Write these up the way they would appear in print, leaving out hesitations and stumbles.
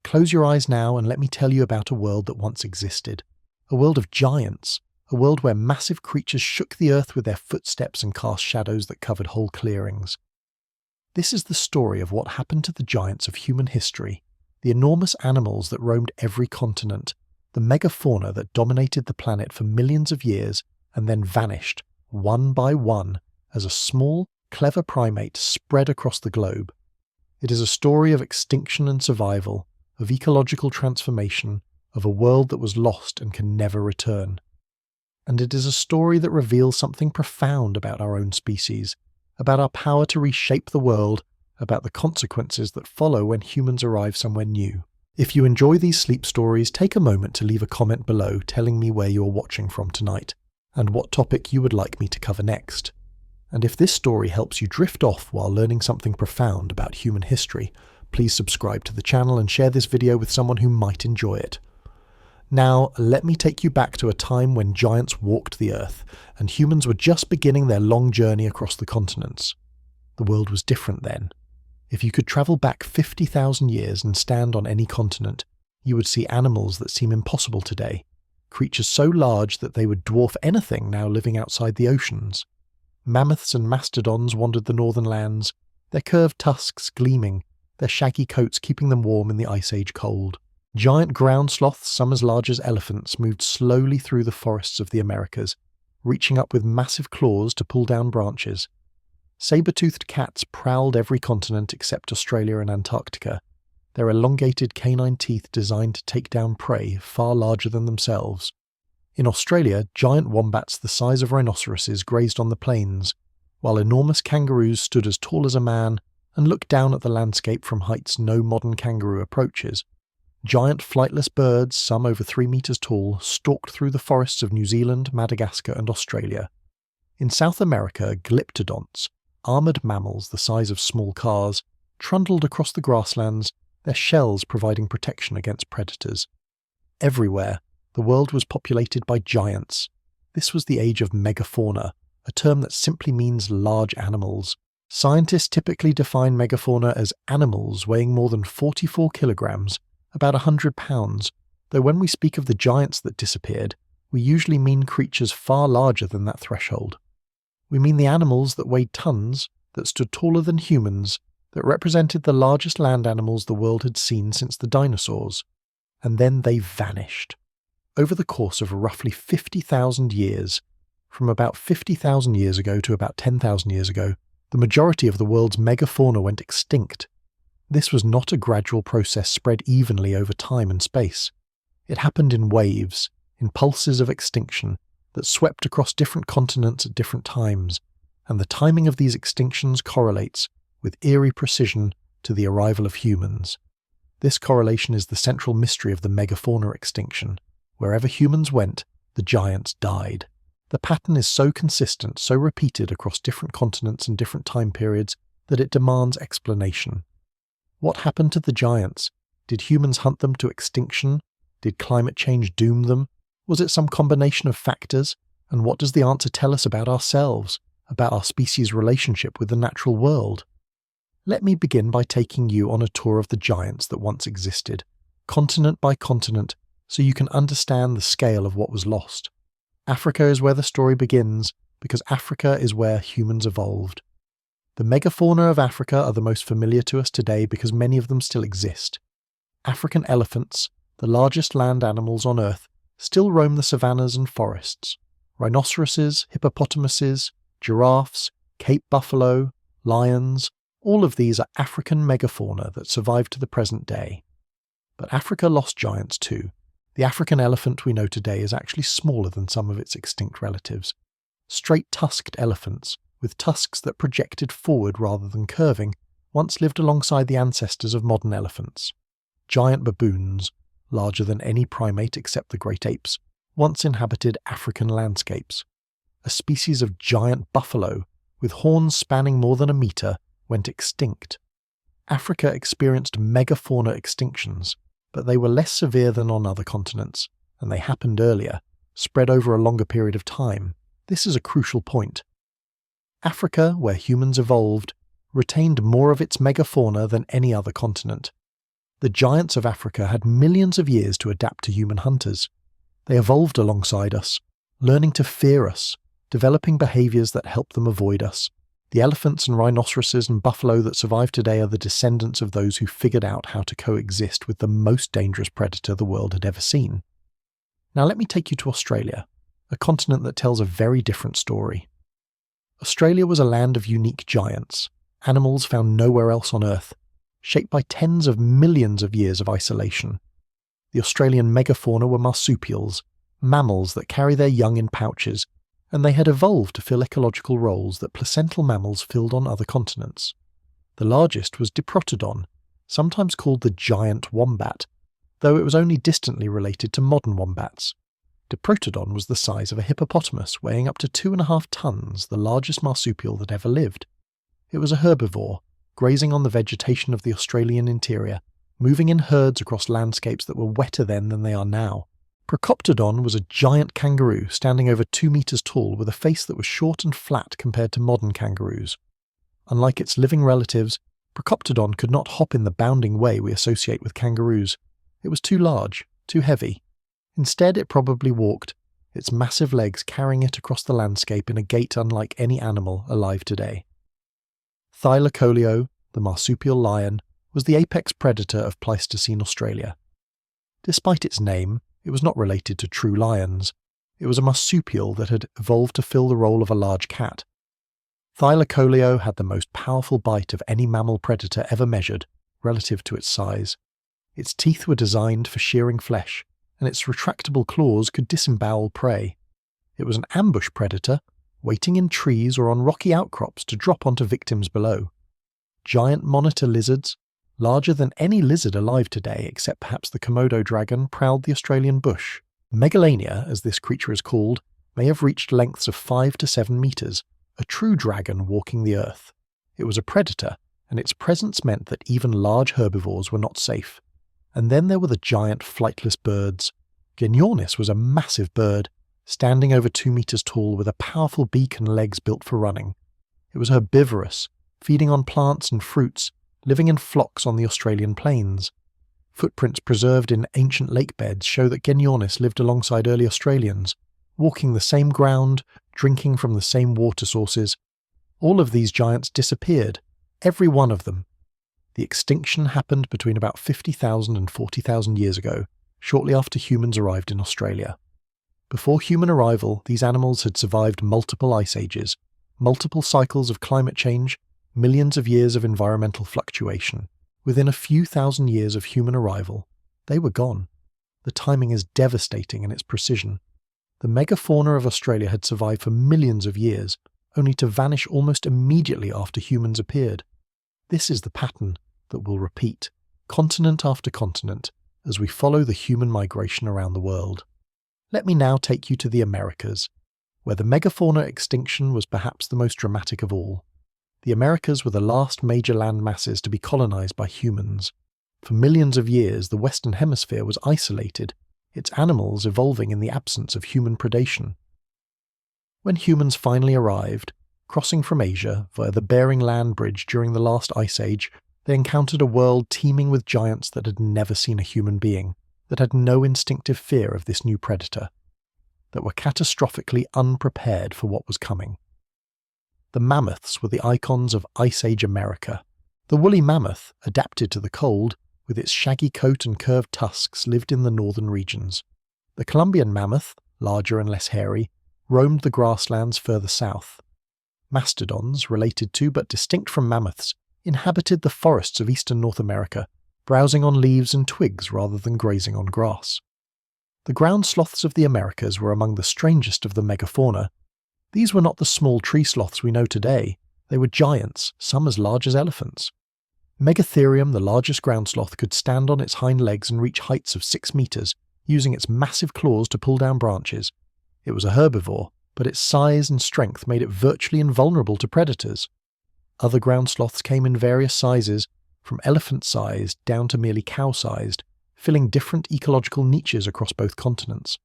Close your eyes now and let me tell you about a world that once existed. A world of giants. A world where massive creatures shook the earth with their footsteps and cast shadows that covered whole clearings. This is the story of what happened to the giants of human history, the enormous animals that roamed every continent, the megafauna that dominated the planet for millions of years and then vanished, one by one, as a small, clever primate spread across the globe. It is a story of extinction and survival, of ecological transformation, of a world that was lost and can never return. And it is a story that reveals something profound about our own species, about our power to reshape the world, about the consequences that follow when humans arrive somewhere new. If you enjoy these sleep stories, take a moment to leave a comment below telling me where you're watching from tonight, and what topic you would like me to cover next. And if this story helps you drift off while learning something profound about human history, please subscribe to the channel and share this video with someone who might enjoy it. Now, let me take you back to a time when giants walked the earth, and humans were just beginning their long journey across the continents. The world was different then. If you could travel back 50,000 years and stand on any continent, you would see animals that seem impossible today, creatures so large that they would dwarf anything now living outside the oceans. Mammoths and mastodons wandered the northern lands, their curved tusks gleaming, their shaggy coats keeping them warm in the Ice Age cold. Giant ground sloths, some as large as elephants, moved slowly through the forests of the Americas, reaching up with massive claws to pull down branches. Saber-toothed cats prowled every continent except Australia and Antarctica, their elongated canine teeth designed to take down prey far larger than themselves. In Australia, giant wombats the size of rhinoceroses grazed on the plains, while enormous kangaroos stood as tall as a man and looked down at the landscape from heights no modern kangaroo approaches. Giant flightless birds, some over 3 meters tall, stalked through the forests of New Zealand, Madagascar and Australia. In South America, glyptodonts, armoured mammals the size of small cars, trundled across the grasslands, their shells providing protection against predators. Everywhere, the world was populated by giants. This was the age of megafauna, a term that simply means large animals. Scientists typically define megafauna as animals weighing more than 44 kilograms, about 100 pounds, though when we speak of the giants that disappeared, we usually mean creatures far larger than that threshold. We mean the animals that weighed tons, that stood taller than humans, that represented the largest land animals the world had seen since the dinosaurs. And then they vanished. Over the course of roughly 50,000 years, from about 50,000 years ago to about 10,000 years ago, the majority of the world's megafauna went extinct. This was not a gradual process spread evenly over time and space. It happened in waves, in pulses of extinction, that swept across different continents at different times, and the timing of these extinctions correlates, with eerie precision, to the arrival of humans. This correlation is the central mystery of the megafauna extinction. Wherever humans went, the giants died. The pattern is so consistent, so repeated across different continents and different time periods, that it demands explanation. What happened to the giants? Did humans hunt them to extinction? Did climate change doom them? Was it some combination of factors? And what does the answer tell us about ourselves, about our species' relationship with the natural world? Let me begin by taking you on a tour of the giants that once existed, continent by continent, so you can understand the scale of what was lost. Africa is where the story begins, because Africa is where humans evolved. The megafauna of Africa are the most familiar to us today because many of them still exist. African elephants, the largest land animals on Earth, still roam the savannas and forests. Rhinoceroses, hippopotamuses, giraffes, Cape buffalo, lions, all of these are African megafauna that survive to the present day. But Africa lost giants too. The African elephant we know today is actually smaller than some of its extinct relatives. Straight-tusked elephants, with tusks that projected forward rather than curving, once lived alongside the ancestors of modern elephants. Giant baboons, larger than any primate except the great apes, once inhabited African landscapes. A species of giant buffalo, with horns spanning more than a meter, went extinct. Africa experienced megafauna extinctions, but they were less severe than on other continents, and they happened earlier, spread over a longer period of time. This is a crucial point. Africa, where humans evolved, retained more of its megafauna than any other continent. The giants of Africa had millions of years to adapt to human hunters. They evolved alongside us, learning to fear us, developing behaviours that help them avoid us. The elephants and rhinoceroses and buffalo that survive today are the descendants of those who figured out how to coexist with the most dangerous predator the world had ever seen. Now let me take you to Australia, a continent that tells a very different story. Australia was a land of unique giants, animals found nowhere else on Earth, shaped by tens of millions of years of isolation. The Australian megafauna were marsupials, mammals that carry their young in pouches, and they had evolved to fill ecological roles that placental mammals filled on other continents. The largest was Diprotodon, sometimes called the giant wombat, though it was only distantly related to modern wombats. Diprotodon was the size of a hippopotamus, weighing up to 2.5 tons, the largest marsupial that ever lived. It was a herbivore, grazing on the vegetation of the Australian interior, moving in herds across landscapes that were wetter then than they are now. Procoptodon was a giant kangaroo standing over 2 meters tall with a face that was short and flat compared to modern kangaroos. Unlike its living relatives, Procoptodon could not hop in the bounding way we associate with kangaroos. It was too large, too heavy. Instead, it probably walked, its massive legs carrying it across the landscape in a gait unlike any animal alive today. Thylacoleo, the marsupial lion, was the apex predator of Pleistocene Australia. Despite its name, it was not related to true lions. It was a marsupial that had evolved to fill the role of a large cat. Thylacoleo had the most powerful bite of any mammal predator ever measured, relative to its size. Its teeth were designed for shearing flesh, and its retractable claws could disembowel prey. It was an ambush predator, waiting in trees or on rocky outcrops to drop onto victims below. Giant monitor lizards, larger than any lizard alive today except perhaps the Komodo dragon, prowled the Australian bush. Megalania, as this creature is called, may have reached lengths of 5 to 7 meters, a true dragon walking the earth. It was a predator, and its presence meant that even large herbivores were not safe. And then there were the giant flightless birds. Genyornis was a massive bird, standing over 2 meters tall with a powerful beak and legs built for running. It was herbivorous, feeding on plants and fruits, living in flocks on the Australian plains. Footprints preserved in ancient lake beds show that Genyornis lived alongside early Australians, walking the same ground, drinking from the same water sources. All of these giants disappeared, every one of them. The extinction happened between about 50,000 and 40,000 years ago, shortly after humans arrived in Australia. Before human arrival, these animals had survived multiple ice ages, multiple cycles of climate change, millions of years of environmental fluctuation. Within a few thousand years of human arrival, they were gone. The timing is devastating in its precision. The megafauna of Australia had survived for millions of years, only to vanish almost immediately after humans appeared. This is the pattern that will repeat, continent after continent, as we follow the human migration around the world. Let me now take you to the Americas, where the megafauna extinction was perhaps the most dramatic of all. The Americas were the last major land masses to be colonized by humans. For millions of years, the Western Hemisphere was isolated, its animals evolving in the absence of human predation. When humans finally arrived, crossing from Asia via the Bering Land Bridge during the last ice age, they encountered a world teeming with giants that had never seen a human being, that had no instinctive fear of this new predator, that were catastrophically unprepared for what was coming. The mammoths were the icons of Ice Age America. The woolly mammoth, adapted to the cold, with its shaggy coat and curved tusks, lived in the northern regions. The Columbian mammoth, larger and less hairy, roamed the grasslands further south. Mastodons, related to but distinct from mammoths, inhabited the forests of eastern North America, browsing on leaves and twigs rather than grazing on grass. The ground sloths of the Americas were among the strangest of the megafauna. These were not the small tree sloths we know today. They were giants, some as large as elephants. Megatherium, the largest ground sloth, could stand on its hind legs and reach heights of 6 meters, using its massive claws to pull down branches. It was a herbivore, but its size and strength made it virtually invulnerable to predators. Other ground sloths came in various sizes, from elephant-sized down to merely cow-sized, filling different ecological niches across both continents.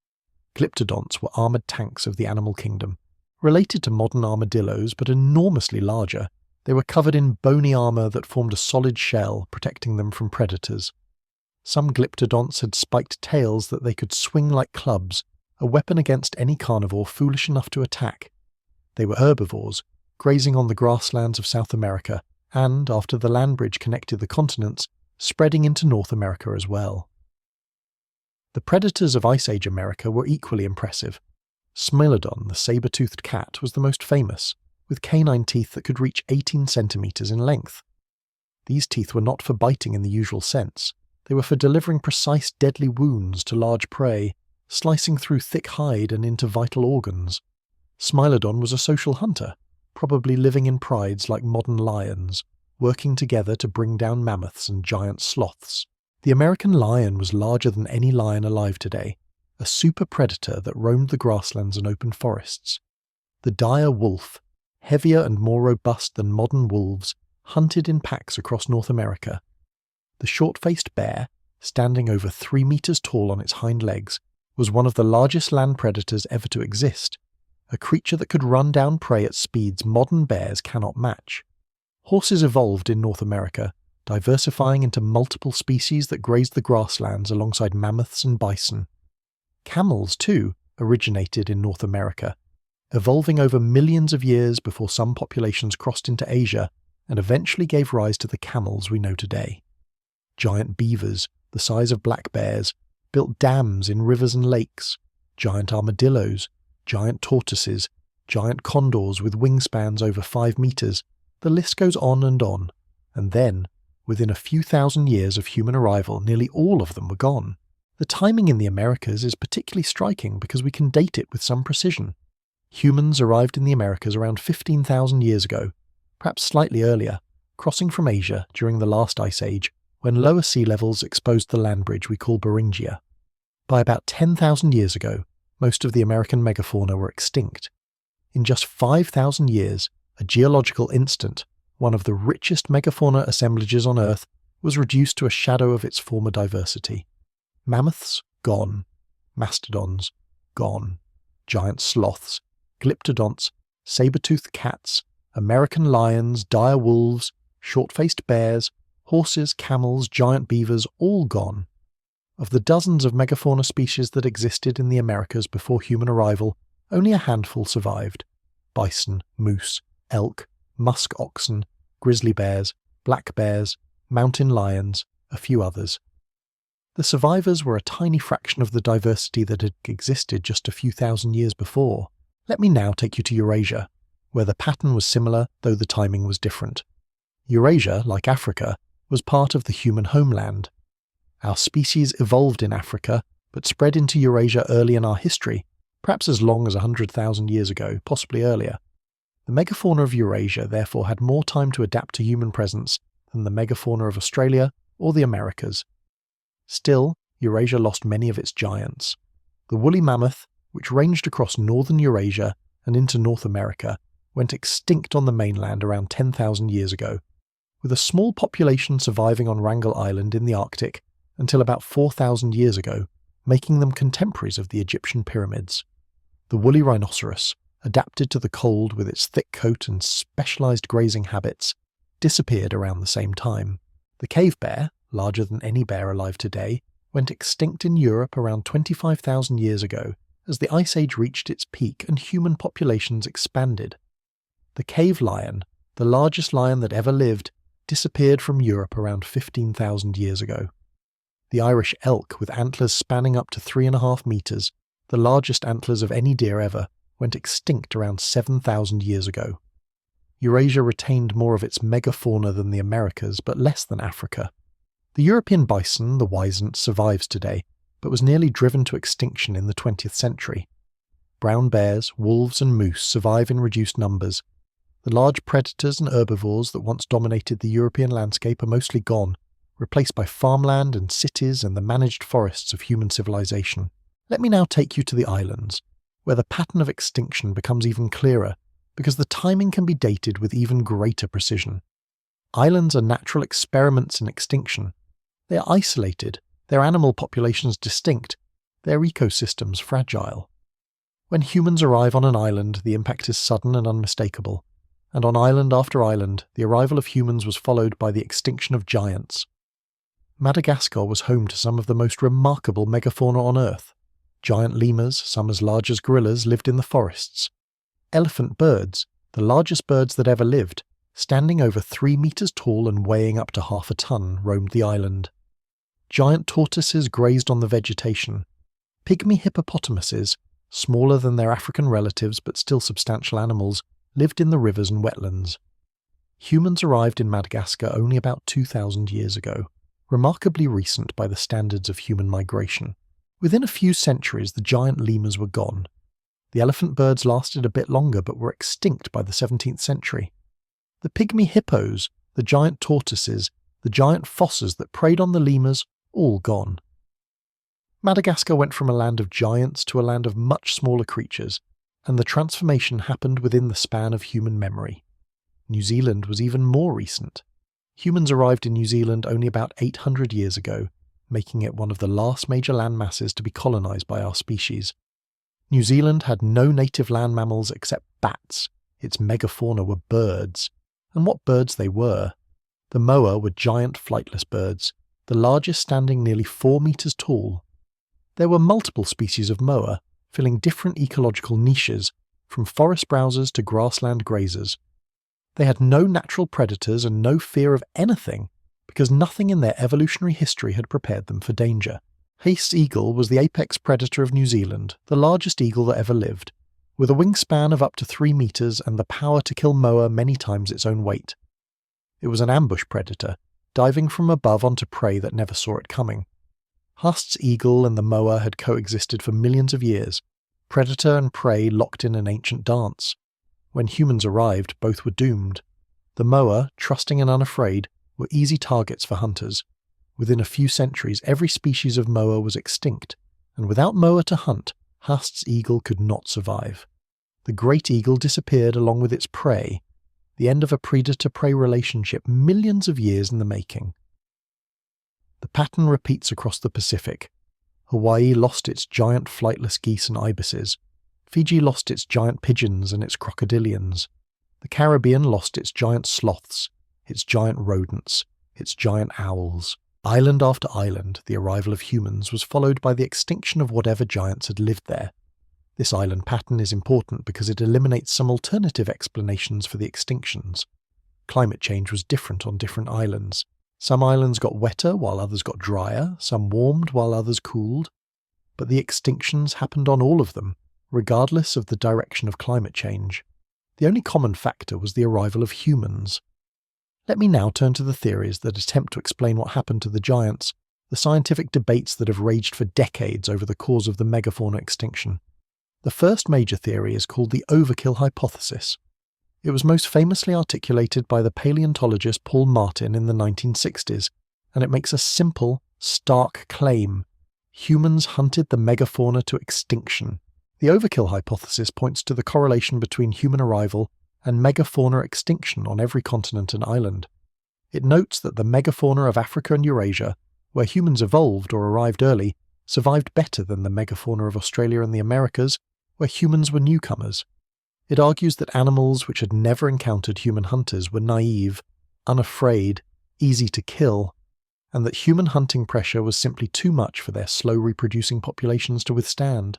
Glyptodonts were armoured tanks of the animal kingdom. Related to modern armadillos, but enormously larger, they were covered in bony armour that formed a solid shell, protecting them from predators. Some glyptodonts had spiked tails that they could swing like clubs, a weapon against any carnivore foolish enough to attack. They were herbivores, grazing on the grasslands of South America, and, after the land bridge connected the continents, spreading into North America as well. The predators of Ice Age America were equally impressive. Smilodon, the saber-toothed cat, was the most famous, with canine teeth that could reach 18 centimetres in length. These teeth were not for biting in the usual sense. They were for delivering precise deadly wounds to large prey, slicing through thick hide and into vital organs. Smilodon was a social hunter, probably living in prides like modern lions, working together to bring down mammoths and giant sloths. The American lion was larger than any lion alive today, a super predator that roamed the grasslands and open forests. The dire wolf, heavier and more robust than modern wolves, hunted in packs across North America. The short-faced bear, standing over 3 meters tall on its hind legs, was one of the largest land predators ever to exist, a creature that could run down prey at speeds modern bears cannot match. Horses evolved in North America, diversifying into multiple species that grazed the grasslands alongside mammoths and bison. Camels, too, originated in North America, evolving over millions of years before some populations crossed into Asia and eventually gave rise to the camels we know today. Giant beavers, the size of black bears, built dams in rivers and lakes. Giant armadillos, giant tortoises, giant condors with wingspans over 5 meters. The list goes on. And then, within a few thousand years of human arrival, nearly all of them were gone. The timing in the Americas is particularly striking because we can date it with some precision. Humans arrived in the Americas around 15,000 years ago, perhaps slightly earlier, crossing from Asia during the last ice age, when lower sea levels exposed the land bridge we call Beringia. By about 10,000 years ago, most of the American megafauna were extinct. In just 5,000 years, a geological instant, one of the richest megafauna assemblages on Earth, was reduced to a shadow of its former diversity. Mammoths, gone. Mastodons, gone. Giant sloths, glyptodonts, saber-toothed cats, American lions, dire wolves, short-faced bears, horses, camels, giant beavers, all gone. Of the dozens of megafauna species that existed in the Americas before human arrival, only a handful survived. Bison, moose, elk, musk oxen, grizzly bears, black bears, mountain lions, a few others. The survivors were a tiny fraction of the diversity that had existed just a few thousand years before. Let me now take you to Eurasia, where the pattern was similar though the timing was different. Eurasia, like Africa, was part of the human homeland. Our species evolved in Africa, but spread into Eurasia early in our history, perhaps as long as 100,000 years ago, possibly earlier. The megafauna of Eurasia therefore had more time to adapt to human presence than the megafauna of Australia or the Americas. Still, Eurasia lost many of its giants. The woolly mammoth, which ranged across northern Eurasia and into North America, went extinct on the mainland around 10,000 years ago, with a small population surviving on Wrangel Island in the Arctic until about 4,000 years ago, making them contemporaries of the Egyptian pyramids. The woolly rhinoceros, adapted to the cold with its thick coat and specialized grazing habits, disappeared around the same time. The cave bear, larger than any bear alive today, went extinct in Europe around 25,000 years ago as the Ice Age reached its peak and human populations expanded. The cave lion, the largest lion that ever lived, disappeared from Europe around 15,000 years ago. The Irish elk, with antlers spanning up to 3.5 meters, the largest antlers of any deer ever, went extinct around 7,000 years ago. Eurasia retained more of its megafauna than the Americas, but less than Africa. The European bison, the wisent, survives today, but was nearly driven to extinction in the 20th century. Brown bears, wolves and moose survive in reduced numbers. The large predators and herbivores that once dominated the European landscape are mostly gone, replaced by farmland and cities and the managed forests of human civilization. Let me now take you to the islands, where the pattern of extinction becomes even clearer, because the timing can be dated with even greater precision. Islands are natural experiments in extinction. They are isolated, their animal populations distinct, their ecosystems fragile. When humans arrive on an island, the impact is sudden and unmistakable, and on island after island, the arrival of humans was followed by the extinction of giants. Madagascar was home to some of the most remarkable megafauna on Earth. Giant lemurs, some as large as gorillas, lived in the forests. Elephant birds, the largest birds that ever lived, standing over 3 meters tall and weighing up to half a ton, roamed the island. Giant tortoises grazed on the vegetation. Pygmy hippopotamuses, smaller than their African relatives but still substantial animals, lived in the rivers and wetlands. Humans arrived in Madagascar only about 2,000 years ago, remarkably recent by the standards of human migration. Within a few centuries, the giant lemurs were gone. The elephant birds lasted a bit longer but were extinct by the 17th century. The pygmy hippos, the giant tortoises, the giant fosses that preyed on the lemurs, all gone. Madagascar went from a land of giants to a land of much smaller creatures, and the transformation happened within the span of human memory. New Zealand was even more recent. Humans arrived in New Zealand only about 800 years ago, making it one of the last major land masses to be colonised by our species. New Zealand had no native land mammals except bats. Its megafauna were birds. And what birds they were! The moa were giant flightless birds, the largest standing nearly 4 meters tall. There were multiple species of moa, filling different ecological niches, from forest browsers to grassland grazers. They had no natural predators and no fear of anything, because nothing in their evolutionary history had prepared them for danger. Hayes eagle was the apex predator of New Zealand, the largest eagle that ever lived, with a wingspan of up to 3 meters and the power to kill moa many times its own weight. It was an ambush predator, diving from above onto prey that never saw it coming. Haast's eagle and the moa had coexisted for millions of years, predator and prey locked in an ancient dance. When humans arrived, both were doomed. The moa, trusting and unafraid, were easy targets for hunters. Within a few centuries, every species of moa was extinct, and without moa to hunt, Haast's eagle could not survive. The great eagle disappeared along with its prey, the end of a predator-prey relationship millions of years in the making. The pattern repeats across the Pacific. Hawaii lost its giant flightless geese and ibises. Fiji lost its giant pigeons and its crocodilians. The Caribbean lost its giant sloths, its giant rodents, its giant owls. Island after island, the arrival of humans was followed by the extinction of whatever giants had lived there. This island pattern is important because it eliminates some alternative explanations for the extinctions. Climate change was different on different islands. Some islands got wetter while others got drier, some warmed while others cooled. But the extinctions happened on all of them, regardless of the direction of climate change. The only common factor was the arrival of humans. Let me now turn to the theories that attempt to explain what happened to the giants, the scientific debates that have raged for decades over the cause of the megafauna extinction. The first major theory is called the overkill hypothesis. It was most famously articulated by the paleontologist Paul Martin in the 1960s, and it makes a simple, stark claim. Humans hunted the megafauna to extinction. The overkill hypothesis points to the correlation between human arrival and megafauna extinction on every continent and island. It notes that the megafauna of Africa and Eurasia, where humans evolved or arrived early, survived better than the megafauna of Australia and the Americas, where humans were newcomers. It argues that animals which had never encountered human hunters were naive, unafraid, easy to kill, and that human hunting pressure was simply too much for their slow reproducing populations to withstand.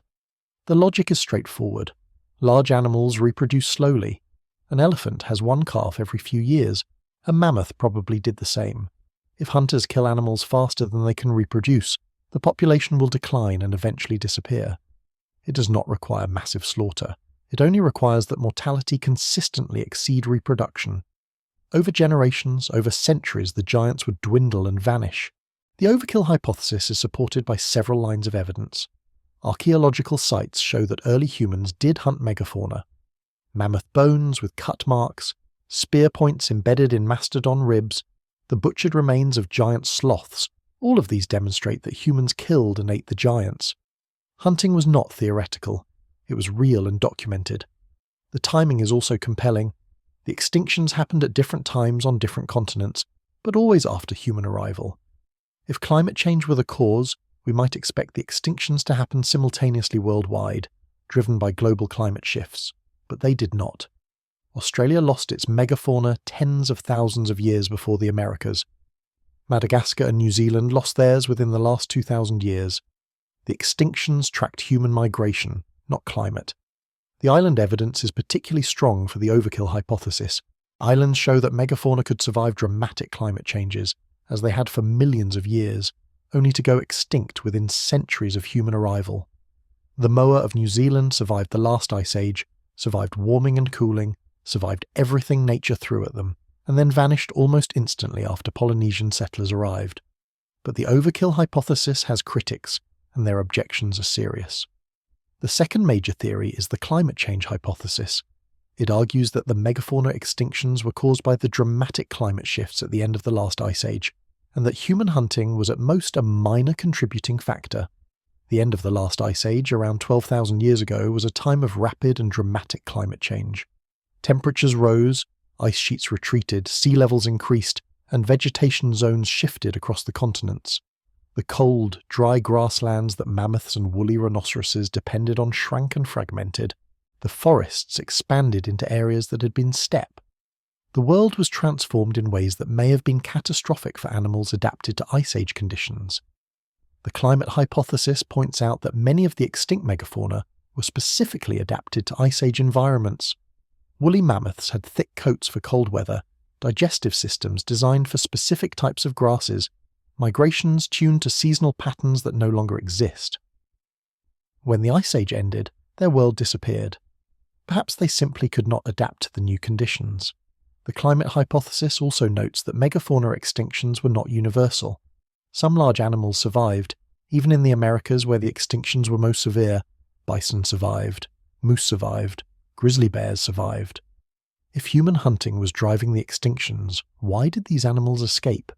The logic is straightforward. Large animals reproduce slowly. An elephant has one calf every few years. A mammoth probably did the same. If hunters kill animals faster than they can reproduce, the population will decline and eventually disappear. It does not require massive slaughter. It only requires that mortality consistently exceed reproduction. Over generations, over centuries, the giants would dwindle and vanish. The overkill hypothesis is supported by several lines of evidence. Archaeological sites show that early humans did hunt megafauna. Mammoth bones with cut marks, spear points embedded in mastodon ribs, the butchered remains of giant sloths, all of these demonstrate that humans killed and ate the giants. Hunting was not theoretical. It was real and documented. The timing is also compelling. The extinctions happened at different times on different continents, but always after human arrival. If climate change were the cause, we might expect the extinctions to happen simultaneously worldwide, driven by global climate shifts, but they did not. Australia lost its megafauna tens of thousands of years before the Americas. Madagascar and New Zealand lost theirs within the last 2,000 years. The extinctions tracked human migration, not climate. The island evidence is particularly strong for the overkill hypothesis. Islands show that megafauna could survive dramatic climate changes, as they had for millions of years, only to go extinct within centuries of human arrival. The moa of New Zealand survived the last ice age, survived warming and cooling, survived everything nature threw at them, and then vanished almost instantly after Polynesian settlers arrived. But the overkill hypothesis has critics, and their objections are serious. The second major theory is the climate change hypothesis. It argues that the megafauna extinctions were caused by the dramatic climate shifts at the end of the last ice age, and that human hunting was at most a minor contributing factor. The end of the last ice age, around 12,000 years ago, was a time of rapid and dramatic climate change. Temperatures rose, ice sheets retreated, sea levels increased, and vegetation zones shifted across the continents. The cold, dry grasslands that mammoths and woolly rhinoceroses depended on shrank and fragmented. The forests expanded into areas that had been steppe. The world was transformed in ways that may have been catastrophic for animals adapted to ice age conditions. The climate hypothesis points out that many of the extinct megafauna were specifically adapted to ice age environments. Woolly mammoths had thick coats for cold weather, digestive systems designed for specific types of grasses, migrations tuned to seasonal patterns that no longer exist. When the ice age ended, their world disappeared. Perhaps they simply could not adapt to the new conditions. The climate hypothesis also notes that megafauna extinctions were not universal. Some large animals survived, even in the Americas where the extinctions were most severe. Bison survived, moose survived, grizzly bears survived. If human hunting was driving the extinctions, why did these animals escape?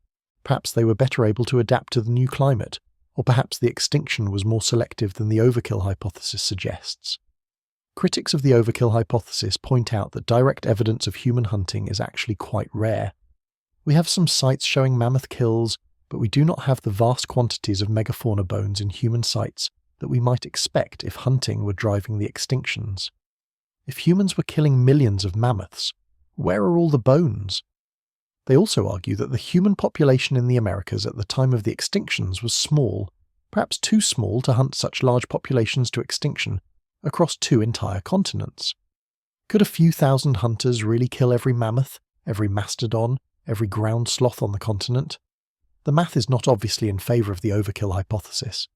Perhaps they were better able to adapt to the new climate, or perhaps the extinction was more selective than the overkill hypothesis suggests. Critics of the overkill hypothesis point out that direct evidence of human hunting is actually quite rare. We have some sites showing mammoth kills, but we do not have the vast quantities of megafauna bones in human sites that we might expect if hunting were driving the extinctions. If humans were killing millions of mammoths, where are all the bones? They also argue that the human population in the Americas at the time of the extinctions was small, perhaps too small to hunt such large populations to extinction across 2 entire continents. Could a few thousand hunters really kill every mammoth, every mastodon, every ground sloth on the continent? The math is not obviously in favour of the overkill hypothesis.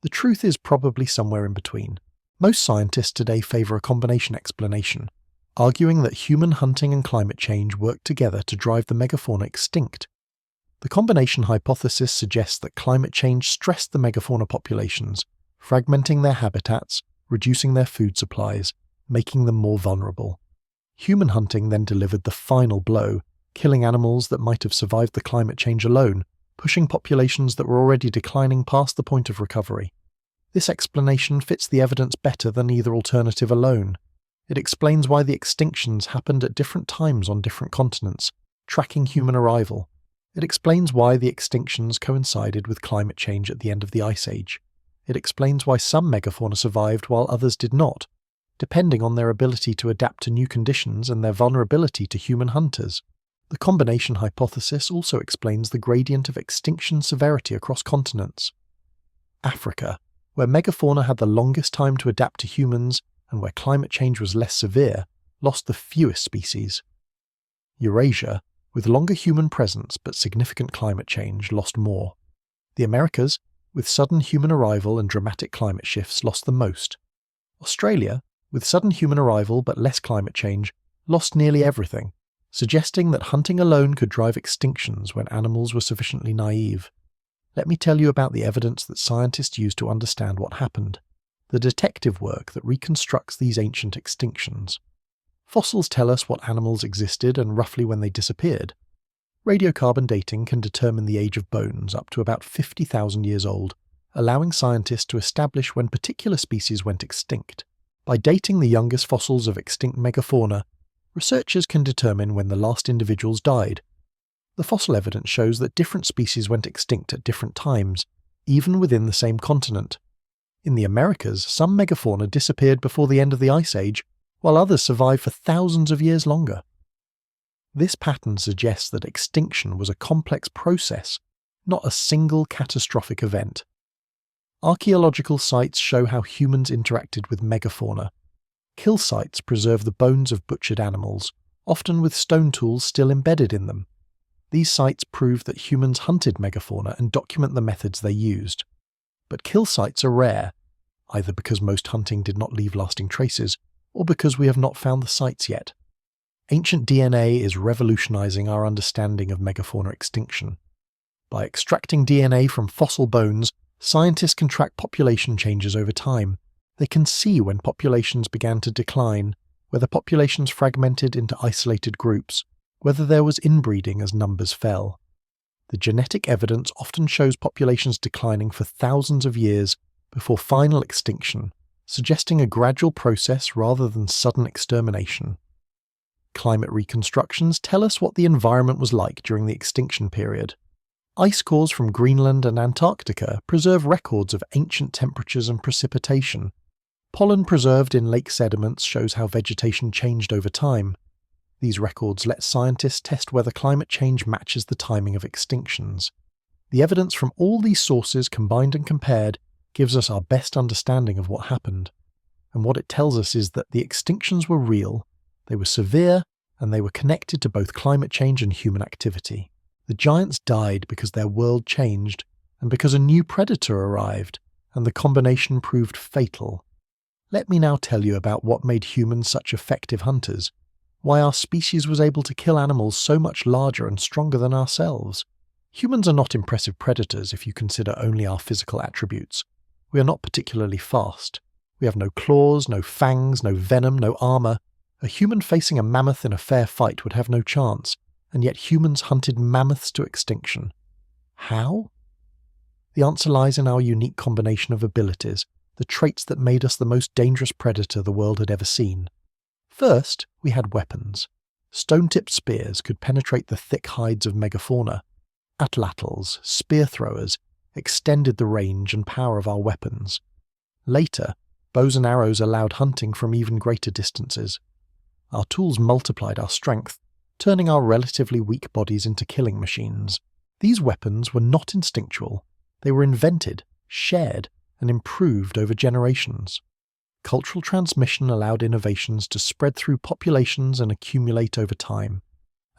The truth is probably somewhere in between. Most scientists today favour a combination explanation, arguing that human hunting and climate change work together to drive the megafauna extinct. The combination hypothesis suggests that climate change stressed the megafauna populations, fragmenting their habitats, reducing their food supplies, making them more vulnerable. Human hunting then delivered the final blow, killing animals that might have survived the climate change alone, pushing populations that were already declining past the point of recovery. This explanation fits the evidence better than either alternative alone. It explains why the extinctions happened at different times on different continents, tracking human arrival. It explains why the extinctions coincided with climate change at the end of the Ice Age. It explains why some megafauna survived while others did not, depending on their ability to adapt to new conditions and their vulnerability to human hunters. The combination hypothesis also explains the gradient of extinction severity across continents. Africa, where megafauna had the longest time to adapt to humans and where climate change was less severe, lost the fewest species. Eurasia, with longer human presence but significant climate change, lost more. The Americas, with sudden human arrival and dramatic climate shifts, lost the most. Australia, with sudden human arrival but less climate change, lost nearly everything, suggesting that hunting alone could drive extinctions when animals were sufficiently naive. Let me tell you about the evidence that scientists use to understand what happened, the detective work that reconstructs these ancient extinctions. Fossils tell us what animals existed and roughly when they disappeared. Radiocarbon dating can determine the age of bones up to about 50,000 years old, allowing scientists to establish when particular species went extinct. By dating the youngest fossils of extinct megafauna, researchers can determine when the last individuals died. The fossil evidence shows that different species went extinct at different times, even within the same continent. In the Americas, some megafauna disappeared before the end of the Ice Age, while others survived for thousands of years longer. This pattern suggests that extinction was a complex process not a single catastrophic event. Archaeological sites show how humans interacted with megafauna. Kill sites preserve the bones of butchered animals, often with stone tools still embedded in them. These sites prove that humans hunted megafauna and document the methods they used. But kill sites are rare, either because most hunting did not leave lasting traces, or because we have not found the sites yet. Ancient DNA is revolutionizing our understanding of megafauna extinction. By extracting DNA from fossil bones, scientists can track population changes over time. They can see when populations began to decline, whether populations fragmented into isolated groups, whether there was inbreeding as numbers fell. The genetic evidence often shows populations declining for thousands of years before final extinction, suggesting a gradual process rather than sudden extermination. Climate reconstructions tell us what the environment was like during the extinction period. Ice cores from Greenland and Antarctica preserve records of ancient temperatures and precipitation. Pollen preserved in lake sediments shows how vegetation changed over time. These records let scientists test whether climate change matches the timing of extinctions. The evidence from all these sources combined and compared gives us our best understanding of what happened. And what it tells us is that the extinctions were real, they were severe, and they were connected to both climate change and human activity. The giants died because their world changed, and because a new predator arrived, and the combination proved fatal. Let me now tell you about what made humans such effective hunters, why our species was able to kill animals so much larger and stronger than ourselves. Humans are not impressive predators if you consider only our physical attributes. We are not particularly fast. We have no claws, no fangs, no venom, no armor. A human facing a mammoth in a fair fight would have no chance, and yet humans hunted mammoths to extinction. How? The answer lies in our unique combination of abilities, the traits that made us the most dangerous predator the world had ever seen. First, we had weapons. Stone-tipped spears could penetrate the thick hides of megafauna. Atlatls, spear throwers, extended the range and power of our weapons. Later, bows and arrows allowed hunting from even greater distances. Our tools multiplied our strength, turning our relatively weak bodies into killing machines. These weapons were not instinctual. They were invented, shared, and improved over generations. Cultural transmission allowed innovations to spread through populations and accumulate over time.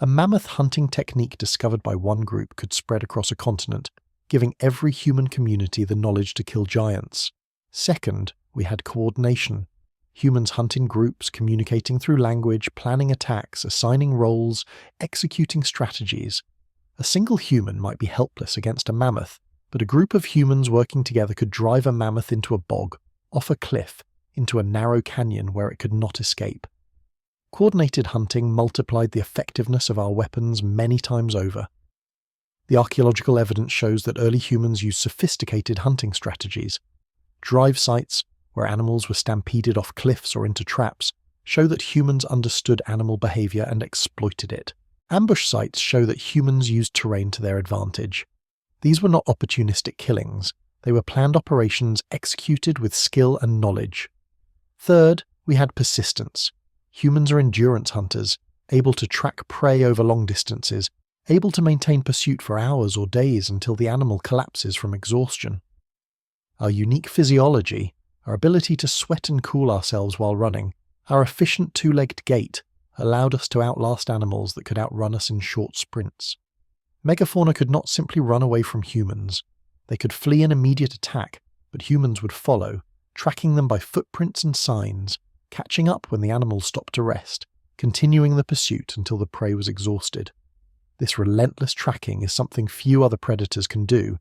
A mammoth hunting technique discovered by one group could spread across a continent, giving every human community the knowledge to kill giants. Second, we had coordination. Humans hunt in groups, communicating through language, planning attacks, assigning roles, executing strategies. A single human might be helpless against a mammoth, but a group of humans working together could drive a mammoth into a bog, off a cliff, into a narrow canyon where it could not escape. Coordinated hunting multiplied the effectiveness of our weapons many times over. The archaeological evidence shows that early humans used sophisticated hunting strategies. Drive sites, where animals were stampeded off cliffs or into traps, show that humans understood animal behavior and exploited it. Ambush sites show that humans used terrain to their advantage. These were not opportunistic killings. They were planned operations executed with skill and knowledge. Third, we had persistence. Humans are endurance hunters, able to track prey over long distances, able to maintain pursuit for hours or days until the animal collapses from exhaustion. Our unique physiology, our ability to sweat and cool ourselves while running, our efficient two-legged gait, allowed us to outlast animals that could outrun us in short sprints. Megafauna could not simply run away from humans. They could flee an immediate attack, but humans would follow, tracking them by footprints and signs, catching up when the animals stopped to rest, continuing the pursuit until the prey was exhausted. This relentless tracking is something few other predators can do,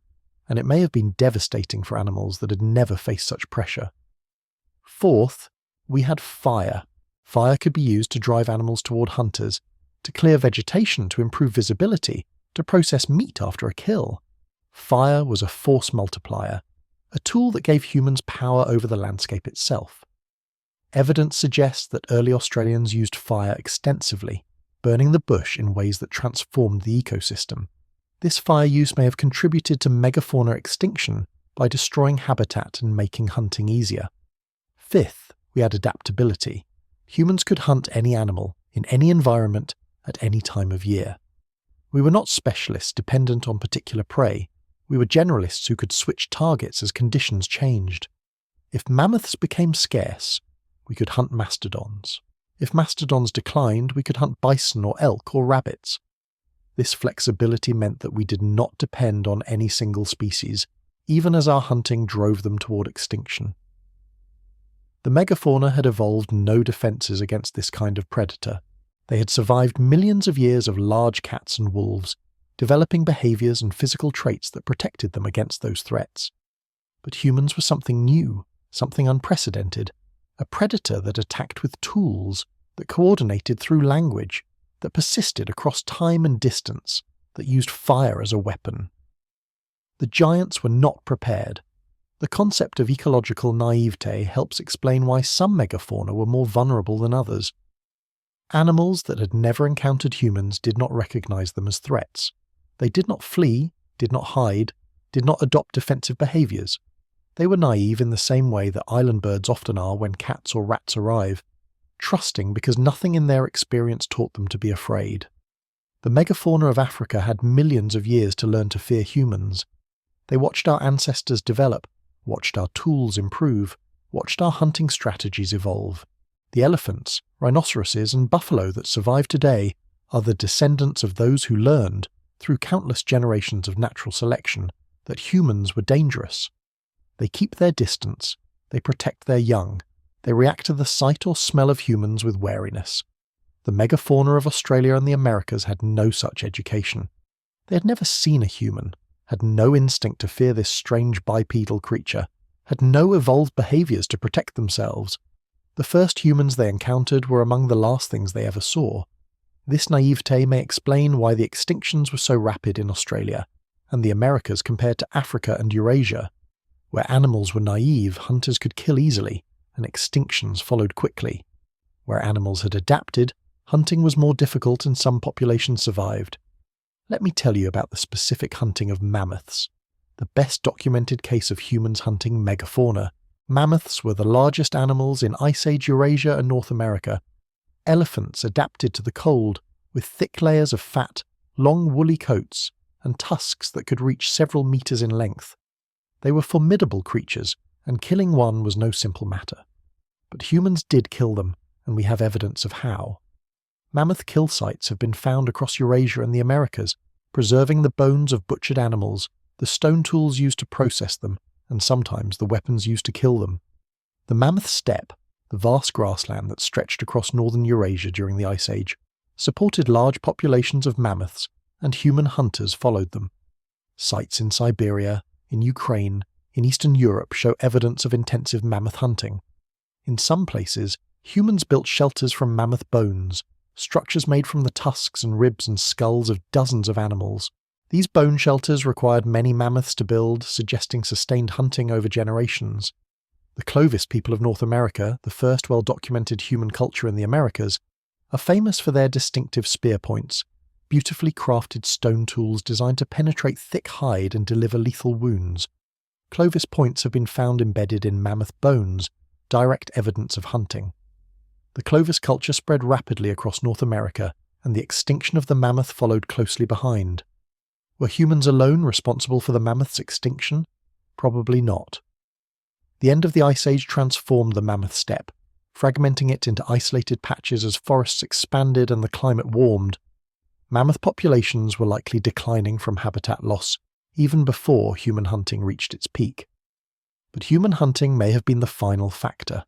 and it may have been devastating for animals that had never faced such pressure. Fourth, we had fire. Fire could be used to drive animals toward hunters, to clear vegetation to improve visibility, to process meat after a kill. Fire was a force multiplier, a tool that gave humans power over the landscape itself. Evidence suggests that early Australians used fire extensively, burning the bush in ways that transformed the ecosystem. This fire use may have contributed to megafauna extinction by destroying habitat and making hunting easier. Fifth, we had adaptability. Humans could hunt any animal, in any environment, at any time of year. We were not specialists dependent on particular prey. We were generalists who could switch targets as conditions changed. If mammoths became scarce, we could hunt mastodons. If mastodons declined, we could hunt bison or elk or rabbits. This flexibility meant that we did not depend on any single species, even as our hunting drove them toward extinction. The megafauna had evolved no defences against this kind of predator. They had survived millions of years of large cats and wolves, developing behaviours and physical traits that protected them against those threats. But humans were something new, something unprecedented, a predator that attacked with tools, that coordinated through language, that persisted across time and distance, that used fire as a weapon. The giants were not prepared. The concept of ecological naivete helps explain why some megafauna were more vulnerable than others. Animals that had never encountered humans did not recognize them as threats. They did not flee, did not hide, did not adopt defensive behaviors. They were naive in the same way that island birds often are when cats or rats arrive, trusting because nothing in their experience taught them to be afraid. The megafauna of Africa had millions of years to learn to fear humans. They watched our ancestors develop, watched our tools improve, watched our hunting strategies evolve. The elephants, rhinoceroses, and buffalo that survive today are the descendants of those who learned, through countless generations of natural selection, that humans were dangerous. They keep their distance, they protect their young, they react to the sight or smell of humans with wariness. The megafauna of Australia and the Americas had no such education. They had never seen a human, had no instinct to fear this strange bipedal creature, had no evolved behaviours to protect themselves. The first humans they encountered were among the last things they ever saw. This naivete may explain why the extinctions were so rapid in Australia, and the Americas compared to Africa and Eurasia. Where animals were naive, hunters could kill easily, and extinctions followed quickly. Where animals had adapted, hunting was more difficult and some populations survived. Let me tell you about the specific hunting of mammoths, the best documented case of humans hunting megafauna. Mammoths were the largest animals in Ice Age Eurasia and North America. Elephants adapted to the cold, with thick layers of fat, long woolly coats, and tusks that could reach several meters in length. They were formidable creatures, and killing one was no simple matter. But humans did kill them, and we have evidence of how. Mammoth kill sites have been found across Eurasia and the Americas, preserving the bones of butchered animals, the stone tools used to process them, and sometimes the weapons used to kill them. The Mammoth Steppe, the vast grassland that stretched across northern Eurasia during the Ice Age, supported large populations of mammoths, and human hunters followed them. Sites in Siberia, in Ukraine, in Eastern Europe show evidence of intensive mammoth hunting. In some places, humans built shelters from mammoth bones, structures made from the tusks and ribs and skulls of dozens of animals. These bone shelters required many mammoths to build, suggesting sustained hunting over generations. The Clovis people of North America, the first well-documented human culture in the Americas, are famous for their distinctive spear points, beautifully crafted stone tools designed to penetrate thick hide and deliver lethal wounds. Clovis points have been found embedded in mammoth bones, direct evidence of hunting. The Clovis culture spread rapidly across North America, and the extinction of the mammoth followed closely behind. Were humans alone responsible for the mammoth's extinction? Probably not. The end of the Ice Age transformed the Mammoth Steppe, fragmenting it into isolated patches as forests expanded and the climate warmed. Mammoth populations were likely declining from habitat loss, even before human hunting reached its peak. But human hunting may have been the final factor,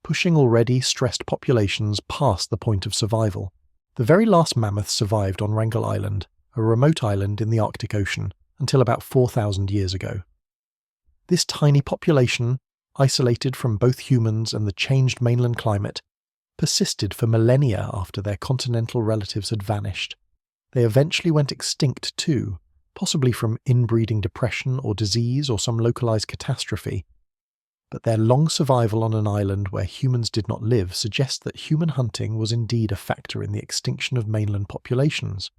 pushing already stressed populations past the point of survival. The very last mammoths survived on Wrangel Island, a remote island in the Arctic Ocean, until about 4,000 years ago. This tiny population, isolated from both humans and the changed mainland climate, persisted for millennia after their continental relatives had vanished. They eventually went extinct too, possibly from inbreeding depression or disease or some localized catastrophe. But their long survival on an island where humans did not live suggests that human hunting was indeed a factor in the extinction of mainland populations.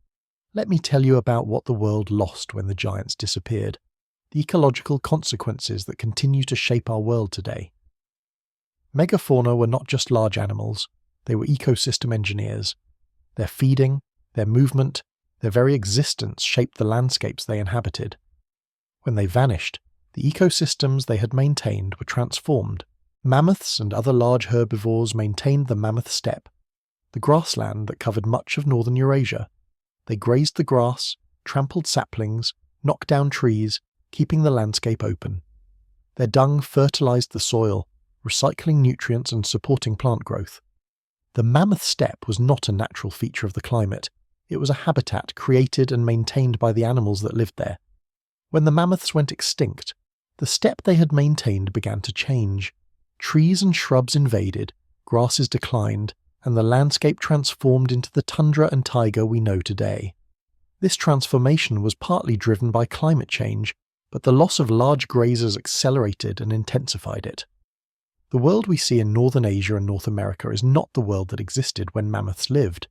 Let me tell you about what the world lost when the giants disappeared, the ecological consequences that continue to shape our world today. Megafauna were not just large animals, they were ecosystem engineers. Their feeding, their movement, their very existence shaped the landscapes they inhabited. When they vanished, the ecosystems they had maintained were transformed. Mammoths and other large herbivores maintained the mammoth steppe, the grassland that covered much of northern Eurasia. They grazed the grass, trampled saplings, knocked down trees, keeping the landscape open. Their dung fertilized the soil, recycling nutrients and supporting plant growth. The mammoth steppe was not a natural feature of the climate. It was a habitat created and maintained by the animals that lived there. When the mammoths went extinct, the steppe they had maintained began to change. Trees and shrubs invaded, grasses declined, and the landscape transformed into the tundra and taiga we know today. This transformation was partly driven by climate change, but the loss of large grazers accelerated and intensified it. The world we see in northern Asia and North America is not the world that existed when mammoths lived.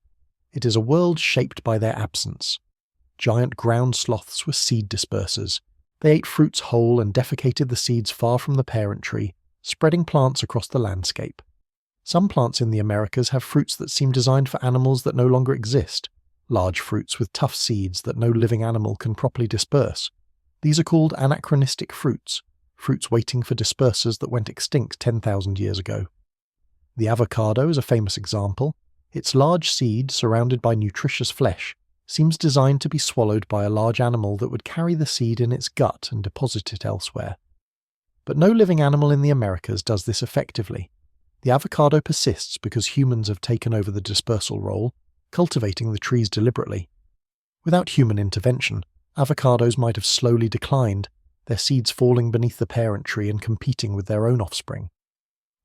It is a world shaped by their absence. Giant ground sloths were seed dispersers. They ate fruits whole and defecated the seeds far from the parent tree, spreading plants across the landscape. Some plants in the Americas have fruits that seem designed for animals that no longer exist, large fruits with tough seeds that no living animal can properly disperse. These are called anachronistic fruits, fruits waiting for dispersers that went extinct 10,000 years ago. The avocado is a famous example. Its large seed, surrounded by nutritious flesh, seems designed to be swallowed by a large animal that would carry the seed in its gut and deposit it elsewhere. But no living animal in the Americas does this effectively. The avocado persists because humans have taken over the dispersal role, cultivating the trees deliberately. Without human intervention, avocados might have slowly declined, their seeds falling beneath the parent tree and competing with their own offspring.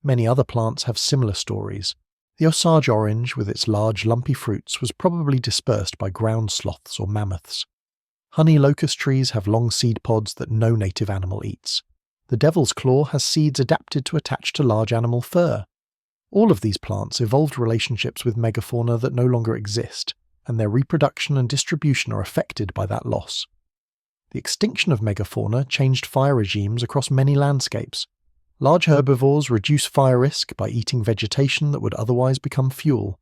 Many other plants have similar stories. The Osage orange, with its large lumpy fruits, was probably dispersed by ground sloths or mammoths. Honey locust trees have long seed pods that no native animal eats. The devil's claw has seeds adapted to attach to large animal fur. All of these plants evolved relationships with megafauna that no longer exist, and their reproduction and distribution are affected by that loss. The extinction of megafauna changed fire regimes across many landscapes. Large herbivores reduce fire risk by eating vegetation that would otherwise become fuel.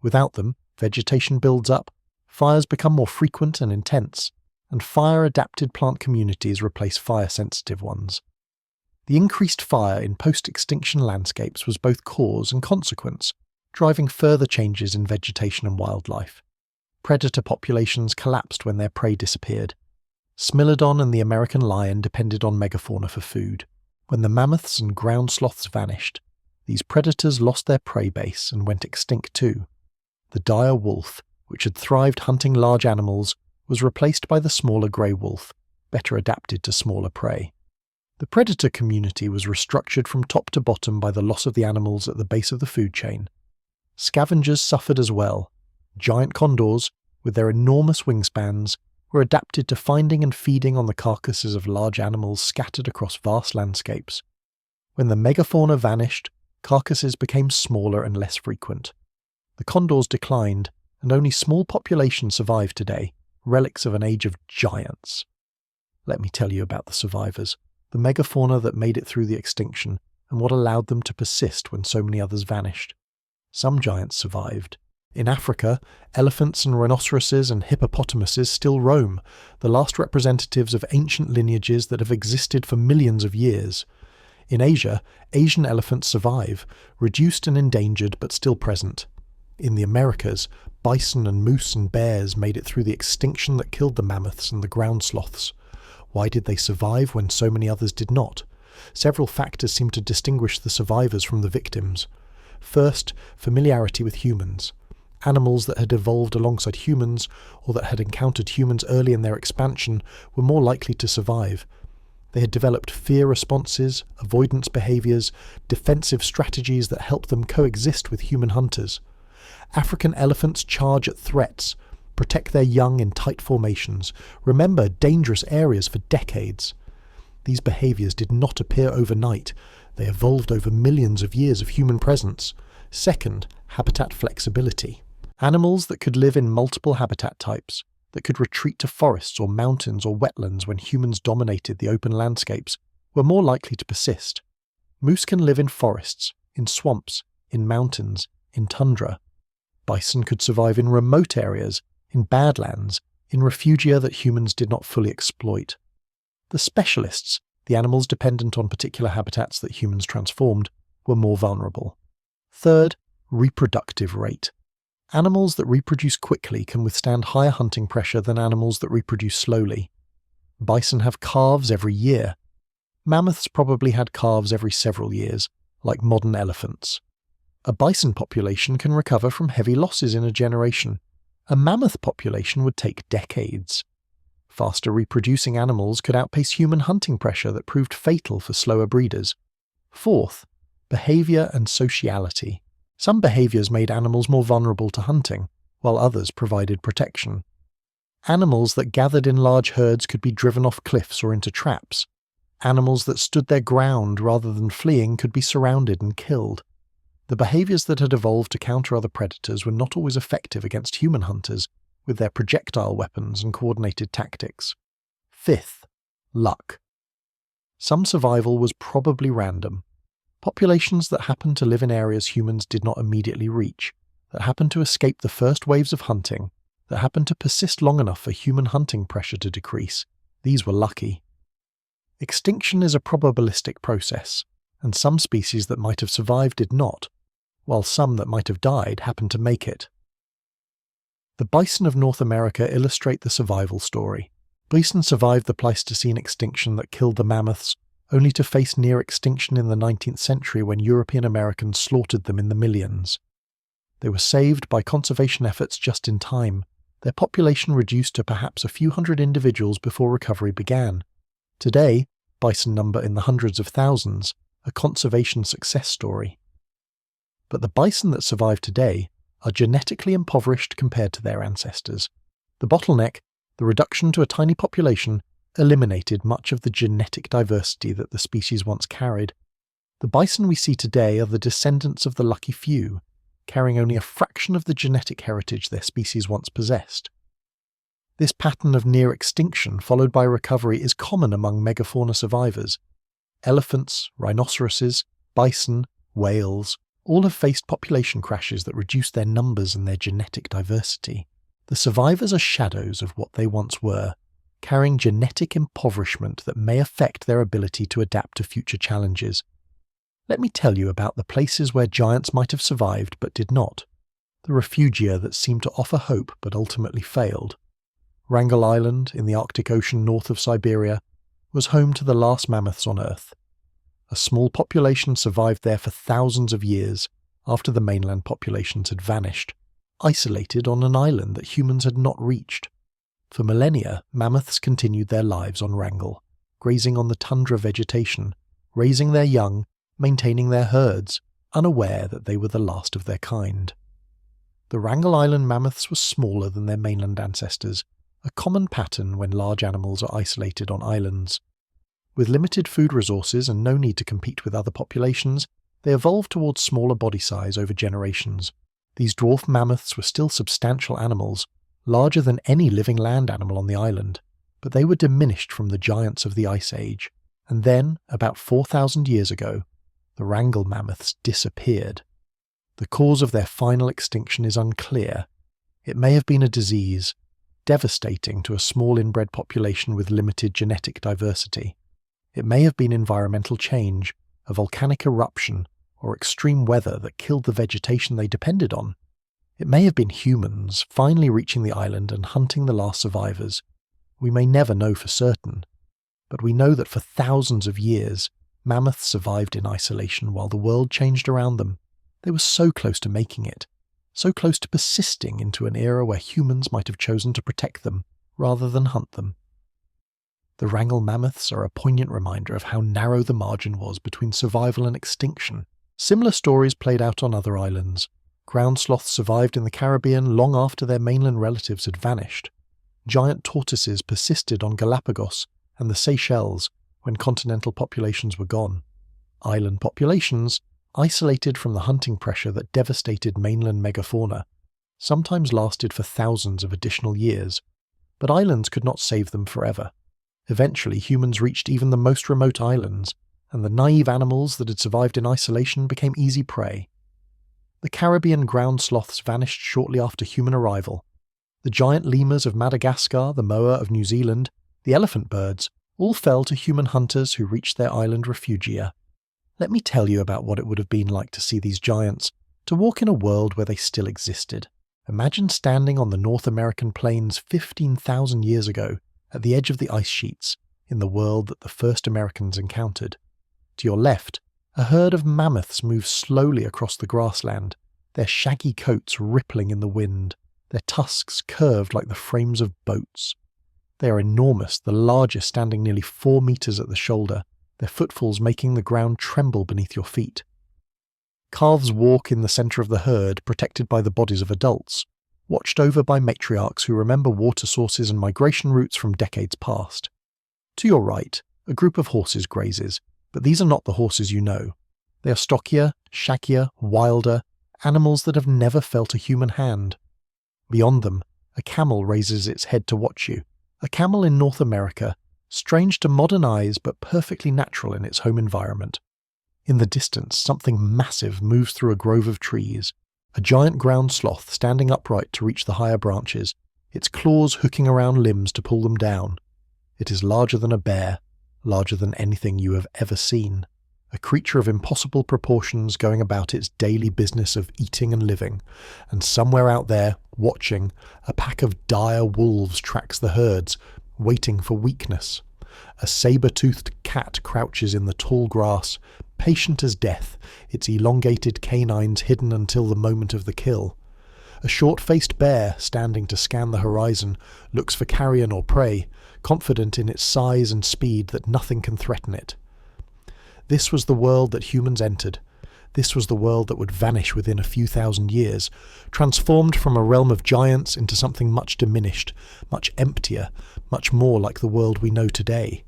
Without them, vegetation builds up, fires become more frequent and intense, and fire-adapted plant communities replace fire-sensitive ones. The increased fire in post-extinction landscapes was both cause and consequence, driving further changes in vegetation and wildlife. Predator populations collapsed when their prey disappeared. Smilodon and the American lion depended on megafauna for food. When the mammoths and ground sloths vanished, these predators lost their prey base and went extinct too. The dire wolf, which had thrived hunting large animals, was replaced by the smaller grey wolf, better adapted to smaller prey. The predator community was restructured from top to bottom by the loss of the animals at the base of the food chain. Scavengers suffered as well. Giant condors, with their enormous wingspans, were adapted to finding and feeding on the carcasses of large animals scattered across vast landscapes. When the megafauna vanished, carcasses became smaller and less frequent. The condors declined, and only small populations survive today, relics of an age of giants. Let me tell you about the survivors, the megafauna that made it through the extinction, and what allowed them to persist when so many others vanished. Some giants survived. In Africa, elephants and rhinoceroses and hippopotamuses still roam, the last representatives of ancient lineages that have existed for millions of years. In Asia, Asian elephants survive, reduced and endangered but still present. In the Americas, bison and moose and bears made it through the extinction that killed the mammoths and the ground sloths. Why did they survive when so many others did not? Several factors seem to distinguish the survivors from the victims. First, familiarity with humans. Animals that had evolved alongside humans, or that had encountered humans early in their expansion, were more likely to survive. They had developed fear responses, avoidance behaviours, defensive strategies that helped them coexist with human hunters. African elephants charge at threats, protect their young in tight formations, remember dangerous areas for decades. These behaviours did not appear overnight. They evolved over millions of years of human presence. Second, habitat flexibility. Animals that could live in multiple habitat types, that could retreat to forests or mountains or wetlands when humans dominated the open landscapes, were more likely to persist. Moose can live in forests, in swamps, in mountains, in tundra. Bison could survive in remote areas, in badlands, in refugia that humans did not fully exploit. The specialists, the animals dependent on particular habitats that humans transformed, were more vulnerable. Third, reproductive rate. Animals that reproduce quickly can withstand higher hunting pressure than animals that reproduce slowly. Bison have calves every year. Mammoths probably had calves every several years, like modern elephants. A bison population can recover from heavy losses in a generation. A mammoth population would take decades. Faster reproducing animals could outpace human hunting pressure that proved fatal for slower breeders. Fourth, behavior and sociality. Some behaviors made animals more vulnerable to hunting, while others provided protection. Animals that gathered in large herds could be driven off cliffs or into traps. Animals that stood their ground rather than fleeing could be surrounded and killed. The behaviors that had evolved to counter other predators were not always effective against human hunters, with their projectile weapons and coordinated tactics. Fifth, luck. Some survival was probably random. Populations that happened to live in areas humans did not immediately reach, that happened to escape the first waves of hunting, that happened to persist long enough for human hunting pressure to decrease, these were lucky. Extinction is a probabilistic process, and some species that might have survived did not, while some that might have died happened to make it. The bison of North America illustrate the survival story. Bison survived the Pleistocene extinction that killed the mammoths, only to face near extinction in the 19th century when European Americans slaughtered them in the millions. They were saved by conservation efforts just in time, their population reduced to perhaps a few hundred individuals before recovery began. Today, bison number in the hundreds of thousands, a conservation success story. But the bison that survive today are genetically impoverished compared to their ancestors. The bottleneck, the reduction to a tiny population, eliminated much of the genetic diversity that the species once carried. The bison we see today are the descendants of the lucky few, carrying only a fraction of the genetic heritage their species once possessed. This pattern of near extinction followed by recovery is common among megafauna survivors. Elephants, rhinoceroses, bison, whales, all have faced population crashes that reduced their numbers and their genetic diversity. The survivors are shadows of what they once were, carrying genetic impoverishment that may affect their ability to adapt to future challenges. Let me tell you about the places where giants might have survived but did not, the refugia that seemed to offer hope but ultimately failed. Wrangel Island, in the Arctic Ocean north of Siberia, was home to the last mammoths on Earth. A small population survived there for thousands of years after the mainland populations had vanished, isolated on an island that humans had not reached. For millennia, mammoths continued their lives on Wrangel, grazing on the tundra vegetation, raising their young, maintaining their herds, unaware that they were the last of their kind. The Wrangel Island mammoths were smaller than their mainland ancestors, a common pattern when large animals are isolated on islands. With limited food resources and no need to compete with other populations, they evolved towards smaller body size over generations. These dwarf mammoths were still substantial animals, larger than any living land animal on the island, but they were diminished from the giants of the Ice Age, and then, about 4,000 years ago, the Wrangel mammoths disappeared. The cause of their final extinction is unclear. It may have been a disease, devastating to a small inbred population with limited genetic diversity. It may have been environmental change, a volcanic eruption, or extreme weather that killed the vegetation they depended on. It may have been humans finally reaching the island and hunting the last survivors. We may never know for certain, but we know that for thousands of years, mammoths survived in isolation while the world changed around them. They were so close to making it, so close to persisting into an era where humans might have chosen to protect them rather than hunt them. The Wrangel mammoths are a poignant reminder of how narrow the margin was between survival and extinction. Similar stories played out on other islands. Ground sloths survived in the Caribbean long after their mainland relatives had vanished. Giant tortoises persisted on Galapagos and the Seychelles when continental populations were gone. Island populations, isolated from the hunting pressure that devastated mainland megafauna, sometimes lasted for thousands of additional years, but islands could not save them forever. Eventually, humans reached even the most remote islands, and the naive animals that had survived in isolation became easy prey. The Caribbean ground sloths vanished shortly after human arrival. The giant lemurs of Madagascar, the moa of New Zealand, the elephant birds, all fell to human hunters who reached their island refugia. Let me tell you about what it would have been like to see these giants, to walk in a world where they still existed. Imagine standing on the North American plains 15,000 years ago, at the edge of the ice sheets, in the world that the first Americans encountered. To your left, a herd of mammoths moves slowly across the grassland, their shaggy coats rippling in the wind, their tusks curved like the frames of boats. They are enormous, the largest standing nearly 4 meters at the shoulder, their footfalls making the ground tremble beneath your feet. Calves walk in the center of the herd, protected by the bodies of adults, watched over by matriarchs who remember water sources and migration routes from decades past. To your right, a group of horses grazes, but these are not the horses you know. They are stockier, shaggier, wilder, animals that have never felt a human hand. Beyond them, a camel raises its head to watch you. A camel in North America, strange to modern eyes but perfectly natural in its home environment. In the distance, something massive moves through a grove of trees, a giant ground sloth standing upright to reach the higher branches, its claws hooking around limbs to pull them down. It is larger than a bear, larger than anything you have ever seen. A creature of impossible proportions going about its daily business of eating and living, and somewhere out there, watching, a pack of dire wolves tracks the herds, waiting for weakness. A saber-toothed cat crouches in the tall grass, patient as death, its elongated canines hidden until the moment of the kill. A short-faced bear, standing to scan the horizon, looks for carrion or prey, confident in its size and speed that nothing can threaten it. This was the world that humans entered. This was the world that would vanish within a few thousand years, transformed from a realm of giants into something much diminished, much emptier, much more like the world we know today.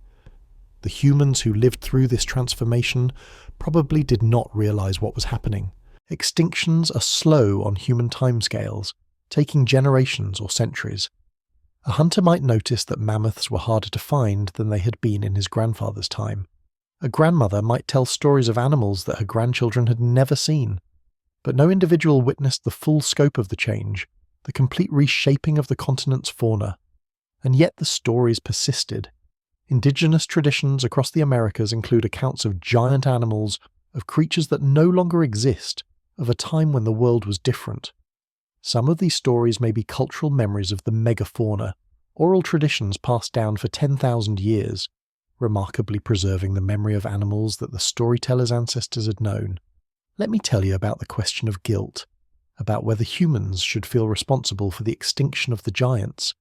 The humans who lived through this transformation probably did not realize what was happening. Extinctions are slow on human timescales, taking generations or centuries. A hunter might notice that mammoths were harder to find than they had been in his grandfather's time. A grandmother might tell stories of animals that her grandchildren had never seen. But no individual witnessed the full scope of the change, the complete reshaping of the continent's fauna. And yet the stories persisted. Indigenous traditions across the Americas include accounts of giant animals, of creatures that no longer exist, of a time when the world was different. Some of these stories may be cultural memories of the Megafauna, oral traditions passed down for 10,000 years, remarkably preserving the memory of animals that the storyteller's ancestors had known. Let me tell you about the question of guilt, about whether humans should feel responsible for the extinction of the giants.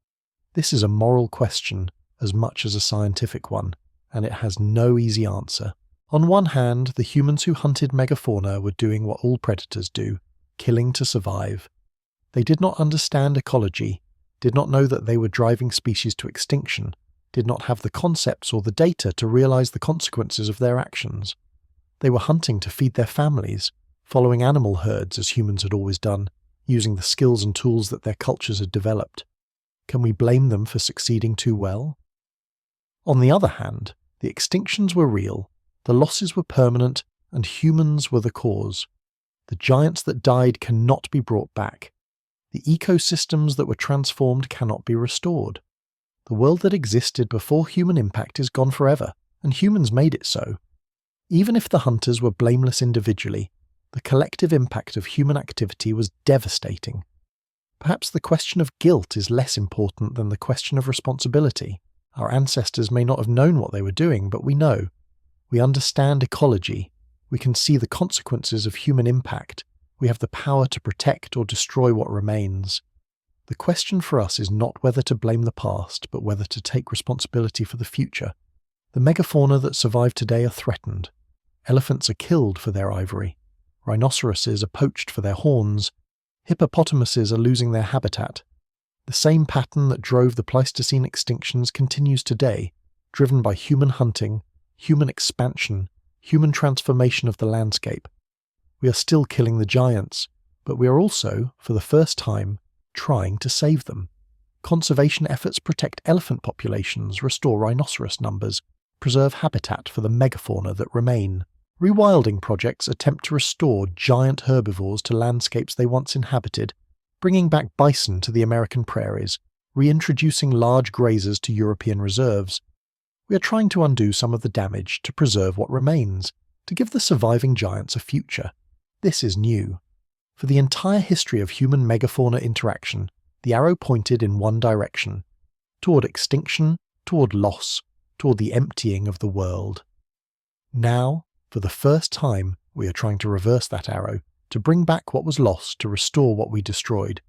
This is a moral question as much as a scientific one, and it has no easy answer. On one hand, the humans who hunted megafauna were doing what all predators do, killing to survive. They did not understand ecology, did not know that they were driving species to extinction, did not have the concepts or the data to realize the consequences of their actions. They were hunting to feed their families, following animal herds as humans had always done, using the skills and tools that their cultures had developed. Can we blame them for succeeding too well? On the other hand, the extinctions were real, the losses were permanent, and humans were the cause. The giants that died cannot be brought back. The ecosystems that were transformed cannot be restored. The world that existed before human impact is gone forever, and humans made it so. Even if the hunters were blameless individually, the collective impact of human activity was devastating. Perhaps the question of guilt is less important than the question of responsibility. Our ancestors may not have known what they were doing, but we know. We understand ecology. We can see the consequences of human impact. We have the power to protect or destroy what remains. The question for us is not whether to blame the past, but whether to take responsibility for the future. The megafauna that survive today are threatened. Elephants are killed for their ivory. Rhinoceroses are poached for their horns. Hippopotamuses are losing their habitat. The same pattern that drove the Pleistocene extinctions continues today, driven by human hunting, human expansion, human transformation of the landscape. We are still killing the giants, but we are also, for the first time, trying to save them. Conservation efforts protect elephant populations, restore rhinoceros numbers, preserve habitat for the megafauna that remain. Rewilding projects attempt to restore giant herbivores to landscapes they once inhabited, bringing back bison to the American prairies, reintroducing large grazers to European reserves. We are trying to undo some of the damage to preserve what remains, to give the surviving giants a future. This is new. For the entire history of human megafauna interaction, the arrow pointed in one direction, toward extinction, toward loss, toward the emptying of the world. Now, for the first time, we are trying to reverse that arrow, to bring back what was lost, to restore what we destroyed.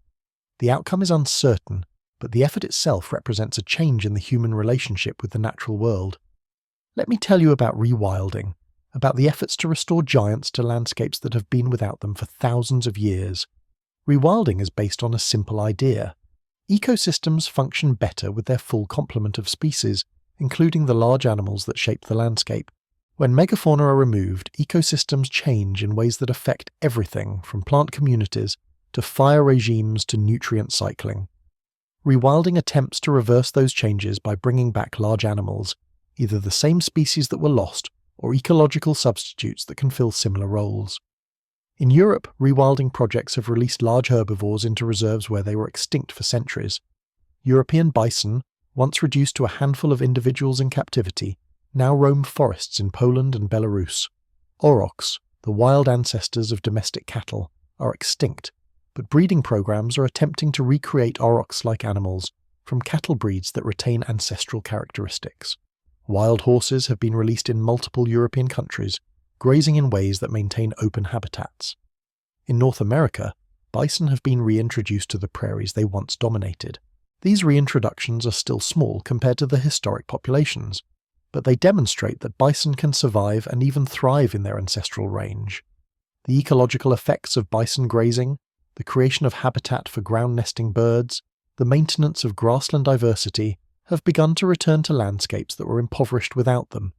The outcome is uncertain, but the effort itself represents a change in the human relationship with the natural world. Let me tell you about rewilding, about the efforts to restore giants to landscapes that have been without them for thousands of years. Rewilding is based on a simple idea. Ecosystems function better with their full complement of species, including the large animals that shape the landscape. When megafauna are removed, ecosystems change in ways that affect everything from plant communities to fire regimes to nutrient cycling. Rewilding attempts to reverse those changes by bringing back large animals, either the same species that were lost or ecological substitutes that can fill similar roles. In Europe, rewilding projects have released large herbivores into reserves where they were extinct for centuries. European bison, once reduced to a handful of individuals in captivity, now roam forests in Poland and Belarus. Aurochs, the wild ancestors of domestic cattle, are extinct, but breeding programs are attempting to recreate aurochs-like animals from cattle breeds that retain ancestral characteristics. Wild horses have been released in multiple European countries, grazing in ways that maintain open habitats. In North America, bison have been reintroduced to the prairies they once dominated. These reintroductions are still small compared to the historic populations, but they demonstrate that bison can survive and even thrive in their ancestral range. The ecological effects of bison grazing, the creation of habitat for ground-nesting birds, the maintenance of grassland diversity have begun to return to landscapes that were impoverished without them.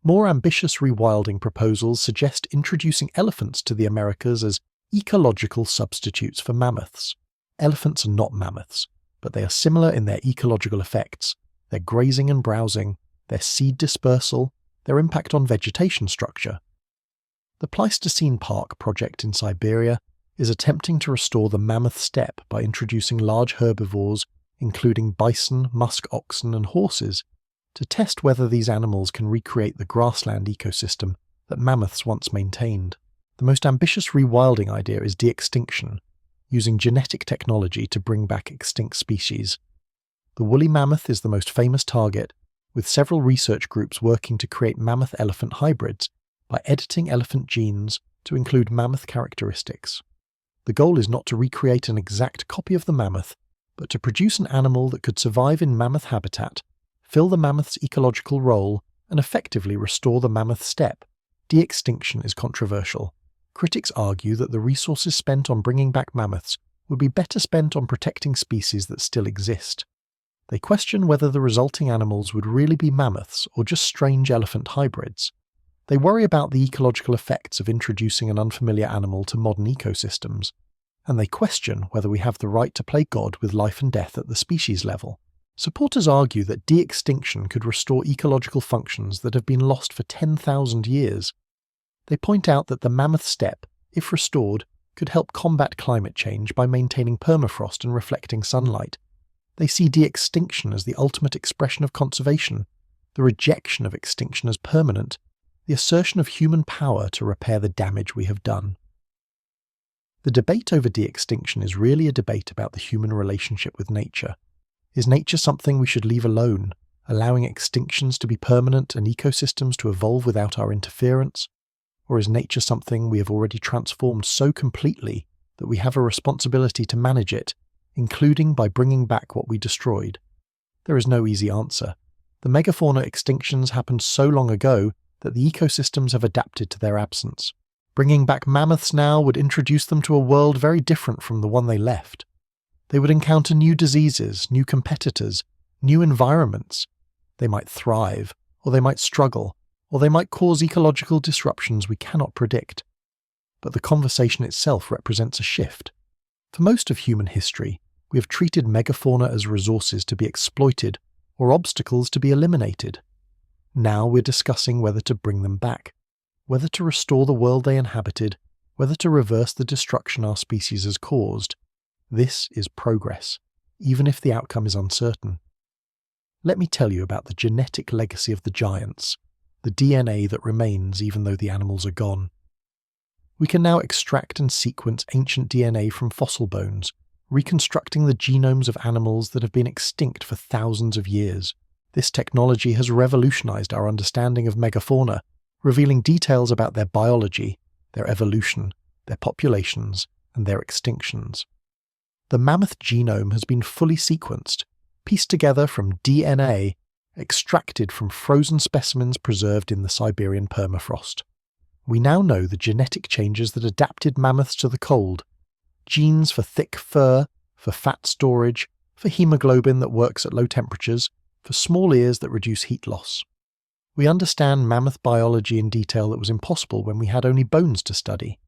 More ambitious rewilding proposals suggest introducing elephants to the Americas as ecological substitutes for mammoths. Elephants are not mammoths, but they are similar in their ecological effects, their grazing and browsing, their seed dispersal, their impact on vegetation structure. The Pleistocene Park project in Siberia is attempting to restore the mammoth steppe by introducing large herbivores, including bison, musk oxen, and horses, to test whether these animals can recreate the grassland ecosystem that mammoths once maintained. The most ambitious rewilding idea is de-extinction, using genetic technology to bring back extinct species. The woolly mammoth is the most famous target, with several research groups working to create mammoth-elephant hybrids by editing elephant genes to include mammoth characteristics. The goal is not to recreate an exact copy of the mammoth, but to produce an animal that could survive in mammoth habitat, fill the mammoth's ecological role, and effectively restore the mammoth steppe. De-extinction is controversial. Critics argue that the resources spent on bringing back mammoths would be better spent on protecting species that still exist. They question whether the resulting animals would really be mammoths or just strange elephant hybrids. They worry about the ecological effects of introducing an unfamiliar animal to modern ecosystems, and they question whether we have the right to play God with life and death at the species level. Supporters argue that de-extinction could restore ecological functions that have been lost for 10,000 years. They point out that the mammoth steppe, if restored, could help combat climate change by maintaining permafrost and reflecting sunlight. They see de-extinction as the ultimate expression of conservation, the rejection of extinction as permanent, the assertion of human power to repair the damage we have done. The debate over de-extinction is really a debate about the human relationship with nature. Is nature something we should leave alone, allowing extinctions to be permanent and ecosystems to evolve without our interference? Or is nature something we have already transformed so completely that we have a responsibility to manage it, including by bringing back what we destroyed? There is no easy answer. The megafauna extinctions happened so long ago that the ecosystems have adapted to their absence. Bringing back mammoths now would introduce them to a world very different from the one they left. They would encounter new diseases, new competitors, new environments. They might thrive, or they might struggle, or they might cause ecological disruptions we cannot predict. But the conversation itself represents a shift. For most of human history, we have treated megafauna as resources to be exploited or obstacles to be eliminated. Now we're discussing whether to bring them back, whether to restore the world they inhabited, whether to reverse the destruction our species has caused. This is progress, even if the outcome is uncertain. Let me tell you about the genetic legacy of the giants, the DNA that remains even though the animals are gone. We can now extract and sequence ancient DNA from fossil bones, reconstructing the genomes of animals that have been extinct for thousands of years. This technology has revolutionized our understanding of megafauna, revealing details about their biology, their evolution, their populations, and their extinctions. The mammoth genome has been fully sequenced, pieced together from DNA extracted from frozen specimens preserved in the Siberian permafrost. We now know the genetic changes that adapted mammoths to the cold, genes for thick fur, for fat storage, for hemoglobin that works at low temperatures, for small ears that reduce heat loss. We understand mammoth biology in detail that was impossible when we had only bones to study.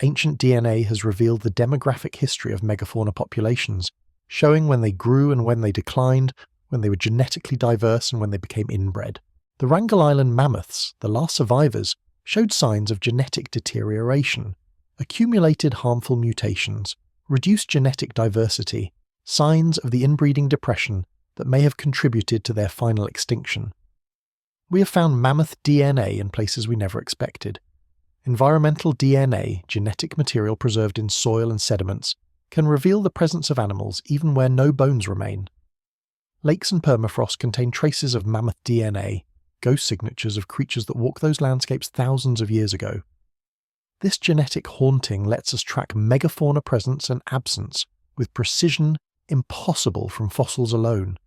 Ancient DNA has revealed the demographic history of megafauna populations, showing when they grew and when they declined, when they were genetically diverse and when they became inbred. The Wrangel Island mammoths, the last survivors, showed signs of genetic deterioration, accumulated harmful mutations, reduced genetic diversity, signs of the inbreeding depression that may have contributed to their final extinction. We have found mammoth DNA in places we never expected. Environmental DNA, genetic material preserved in soil and sediments, can reveal the presence of animals even where no bones remain. Lakes and permafrost contain traces of mammoth DNA, ghost signatures of creatures that walked those landscapes thousands of years ago. This genetic haunting lets us track megafauna presence and absence with precision impossible from fossils alone.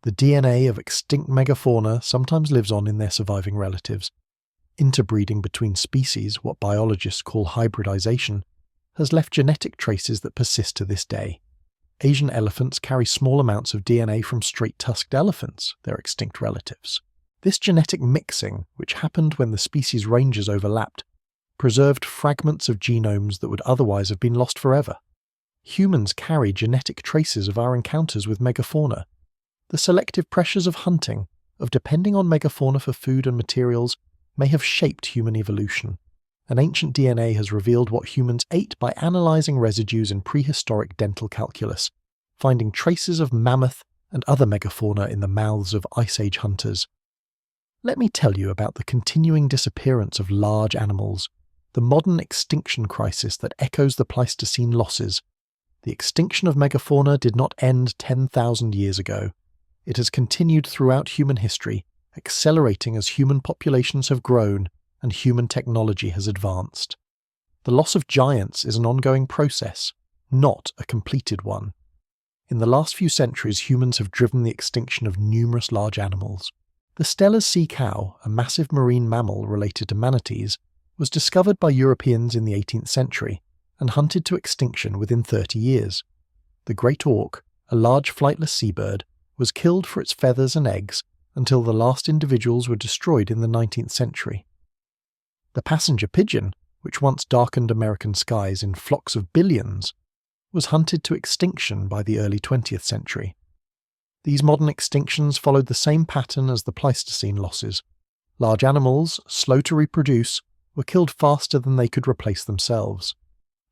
The DNA of extinct megafauna sometimes lives on in their surviving relatives. Interbreeding between species, what biologists call hybridization, has left genetic traces that persist to this day. Asian elephants carry small amounts of DNA from straight-tusked elephants, their extinct relatives. This genetic mixing, which happened when the species ranges overlapped, preserved fragments of genomes that would otherwise have been lost forever. Humans carry genetic traces of our encounters with megafauna. The selective pressures of hunting, of depending on megafauna for food and materials, may have shaped human evolution. And ancient DNA has revealed what humans ate by analysing residues in prehistoric dental calculus, finding traces of mammoth and other megafauna in the mouths of Ice Age hunters. Let me tell you about the continuing disappearance of large animals, the modern extinction crisis that echoes the Pleistocene losses. The extinction of megafauna did not end 10,000 years ago. It has continued throughout human history, accelerating as human populations have grown and human technology has advanced. The loss of giants is an ongoing process, not a completed one. In the last few centuries, humans have driven the extinction of numerous large animals. The Steller's sea cow, a massive marine mammal related to manatees, was discovered by Europeans in the 18th century and hunted to extinction within 30 years. The great auk, a large flightless seabird, was killed for its feathers and eggs until the last individuals were destroyed in the 19th century. The passenger pigeon, which once darkened American skies in flocks of billions, was hunted to extinction by the early 20th century. These modern extinctions followed the same pattern as the Pleistocene losses. Large animals, slow to reproduce, were killed faster than they could replace themselves.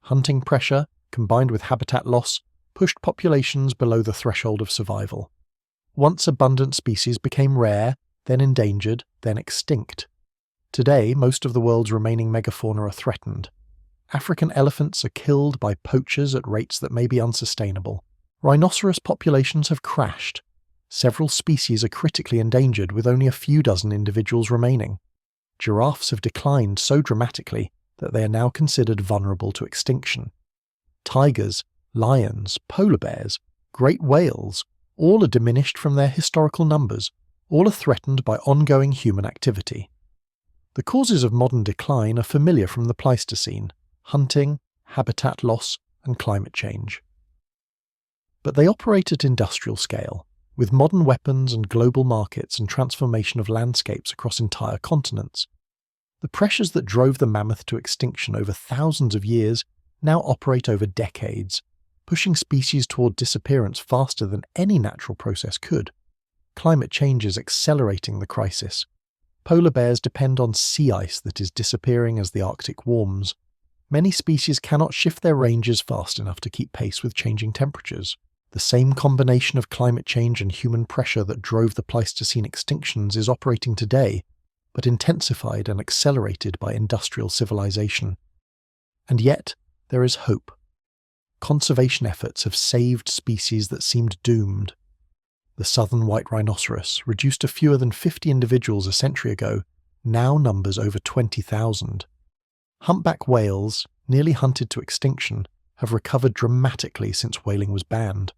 Hunting pressure, combined with habitat loss, pushed populations below the threshold of survival. Once abundant species became rare, then endangered, then extinct. Today, most of the world's remaining megafauna are threatened. African elephants are killed by poachers at rates that may be unsustainable. Rhinoceros populations have crashed. Several species are critically endangered, with only a few dozen individuals remaining. Giraffes have declined so dramatically that they are now considered vulnerable to extinction. Tigers, lions, polar bears, great whales, all are diminished from their historical numbers, all are threatened by ongoing human activity. The causes of modern decline are familiar from the Pleistocene: hunting, habitat loss, and climate change. But they operate at industrial scale, with modern weapons and global markets and transformation of landscapes across entire continents. The pressures that drove the mammoth to extinction over thousands of years now operate over decades, pushing species toward disappearance faster than any natural process could. Climate change is accelerating the crisis. Polar bears depend on sea ice that is disappearing as the Arctic warms. Many species cannot shift their ranges fast enough to keep pace with changing temperatures. The same combination of climate change and human pressure that drove the Pleistocene extinctions is operating today, but intensified and accelerated by industrial civilization. And yet, there is hope. Conservation efforts have saved species that seemed doomed. The southern white rhinoceros, reduced to fewer than 50 individuals a century ago, now numbers over 20,000. Humpback whales, nearly hunted to extinction, have recovered dramatically since whaling was banned.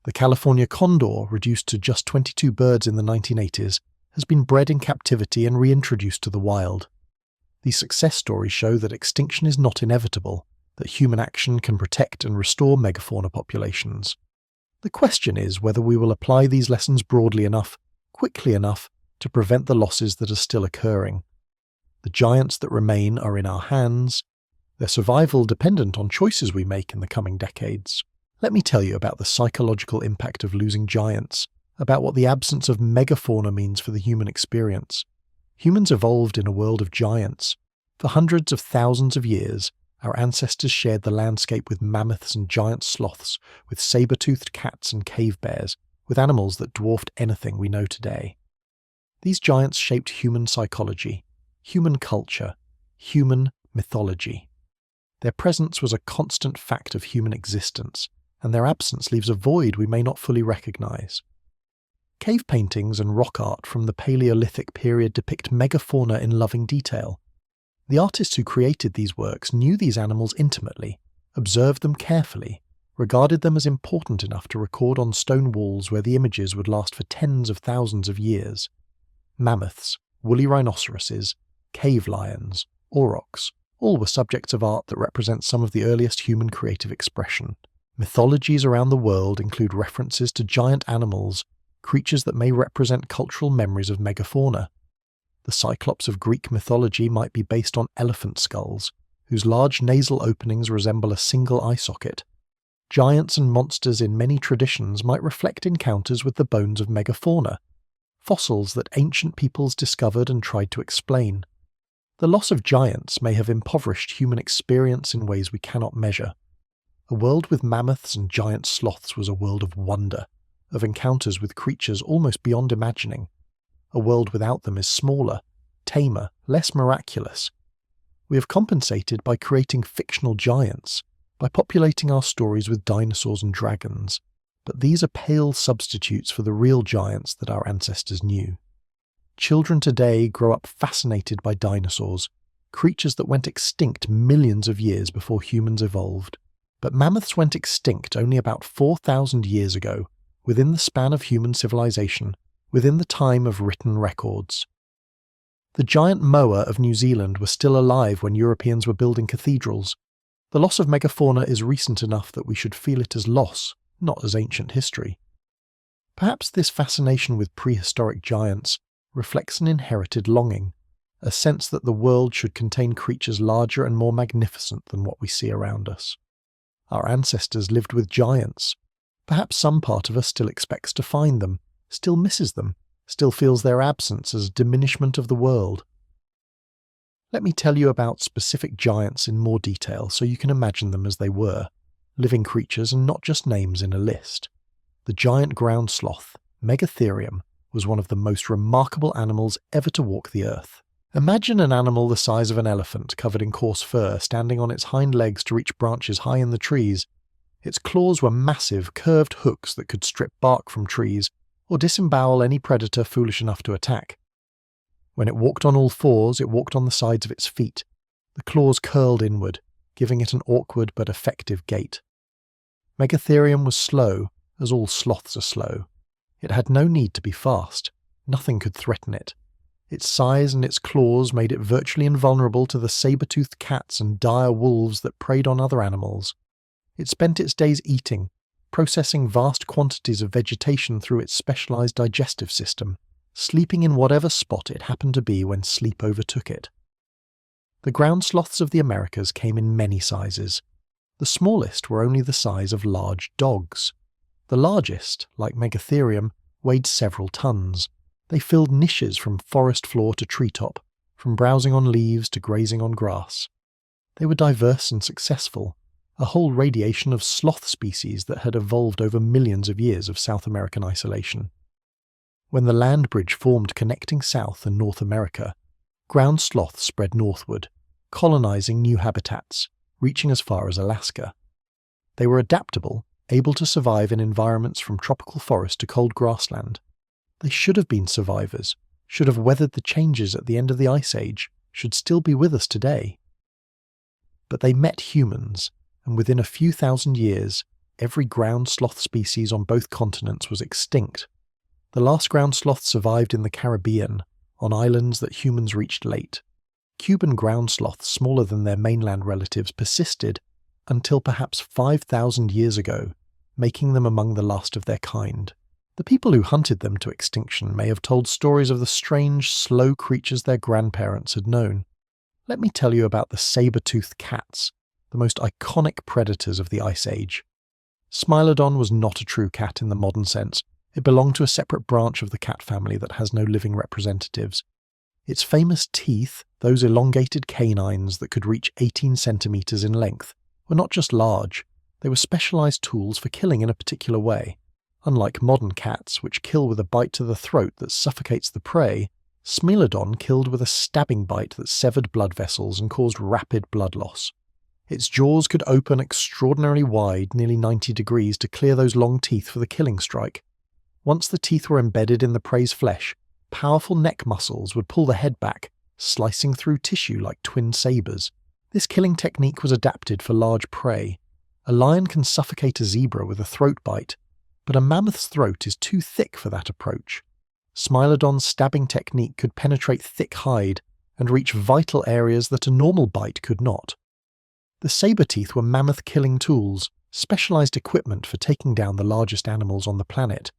The California condor, reduced to just 22 birds in the 1980s, has been bred in captivity and reintroduced to the wild. These success stories show that extinction is not inevitable, that human action can protect and restore megafauna populations. The question is whether we will apply these lessons broadly enough, quickly enough, to prevent the losses that are still occurring. The giants that remain are in our hands, their survival dependent on choices we make in the coming decades. Let me tell you about the psychological impact of losing giants, about what the absence of megafauna means for the human experience. Humans evolved in a world of giants. For hundreds of thousands of years, our ancestors shared the landscape with mammoths and giant sloths, with saber-toothed cats and cave bears, with animals that dwarfed anything we know today. These giants shaped human psychology, human culture, human mythology. Their presence was a constant fact of human existence, and their absence leaves a void we may not fully recognize. Cave paintings and rock art from the Paleolithic period depict megafauna in loving detail. The artists who created these works knew these animals intimately, observed them carefully, regarded them as important enough to record on stone walls where the images would last for tens of thousands of years. Mammoths, woolly rhinoceroses, cave lions, aurochs, all were subjects of art that represent some of the earliest human creative expression. Mythologies around the world include references to giant animals, creatures that may represent cultural memories of megafauna. The Cyclops of Greek mythology might be based on elephant skulls, whose large nasal openings resemble a single eye socket. Giants and monsters in many traditions might reflect encounters with the bones of megafauna, fossils that ancient peoples discovered and tried to explain. The loss of giants may have impoverished human experience in ways we cannot measure. A world with mammoths and giant sloths was a world of wonder, of encounters with creatures almost beyond imagining. A world without them is smaller, tamer, less miraculous. We have compensated by creating fictional giants, by populating our stories with dinosaurs and dragons, but these are pale substitutes for the real giants that our ancestors knew. Children today grow up fascinated by dinosaurs, creatures that went extinct millions of years before humans evolved. But mammoths went extinct only about 4,000 years ago, within the span of human civilization, within the time of written records. The giant moa of New Zealand was still alive when Europeans were building cathedrals. The loss of megafauna is recent enough that we should feel it as loss, not as ancient history. Perhaps this fascination with prehistoric giants reflects an inherited longing, a sense that the world should contain creatures larger and more magnificent than what we see around us. Our ancestors lived with giants. Perhaps some part of us still expects to find them, still misses them, still feels their absence as a diminishment of the world. Let me tell you about specific giants in more detail so you can imagine them as they were, living creatures and not just names in a list. The giant ground sloth, Megatherium, was one of the most remarkable animals ever to walk the earth. Imagine an animal the size of an elephant covered in coarse fur standing on its hind legs to reach branches high in the trees. Its claws were massive, curved hooks that could strip bark from trees or disembowel any predator foolish enough to attack. When it walked on all fours, it walked on the sides of its feet. The claws curled inward, giving it an awkward but effective gait. Megatherium was slow, as all sloths are slow. It had no need to be fast. Nothing could threaten it. Its size and its claws made it virtually invulnerable to the saber-toothed cats and dire wolves that preyed on other animals. It spent its days eating, processing vast quantities of vegetation through its specialized digestive system, sleeping in whatever spot it happened to be when sleep overtook it. The ground sloths of the Americas came in many sizes. The smallest were only the size of large dogs. The largest, like Megatherium, weighed several tons. They filled niches from forest floor to treetop, from browsing on leaves to grazing on grass. They were diverse and successful, a whole radiation of sloth species that had evolved over millions of years of South American isolation. When the land bridge formed connecting South and North America, ground sloths spread northward, colonizing new habitats, reaching as far as Alaska. They were adaptable, able to survive in environments from tropical forest to cold grassland. They should have been survivors, should have weathered the changes at the end of the Ice Age, should still be with us today. But they met humans, and within a few thousand years, every ground sloth species on both continents was extinct. The last ground sloth survived in the Caribbean, on islands that humans reached late. Cuban ground sloths smaller than their mainland relatives persisted until perhaps 5,000 years ago, making them among the last of their kind. The people who hunted them to extinction may have told stories of the strange, slow creatures their grandparents had known. Let me tell you about the saber-toothed cats, the most iconic predators of the Ice Age. Smilodon was not a true cat in the modern sense. It belonged to a separate branch of the cat family that has no living representatives. Its famous teeth, those elongated canines that could reach 18 centimeters in length, were not just large, they were specialized tools for killing in a particular way. Unlike modern cats, which kill with a bite to the throat that suffocates the prey, Smilodon killed with a stabbing bite that severed blood vessels and caused rapid blood loss. Its jaws could open extraordinarily wide, nearly 90 degrees, to clear those long teeth for the killing strike. Once the teeth were embedded in the prey's flesh, powerful neck muscles would pull the head back, slicing through tissue like twin sabers. This killing technique was adapted for large prey. A lion can suffocate a zebra with a throat bite, but a mammoth's throat is too thick for that approach. Smilodon's stabbing technique could penetrate thick hide and reach vital areas that a normal bite could not. The saber teeth were mammoth-killing tools, specialized equipment for taking down the largest animals on the planet.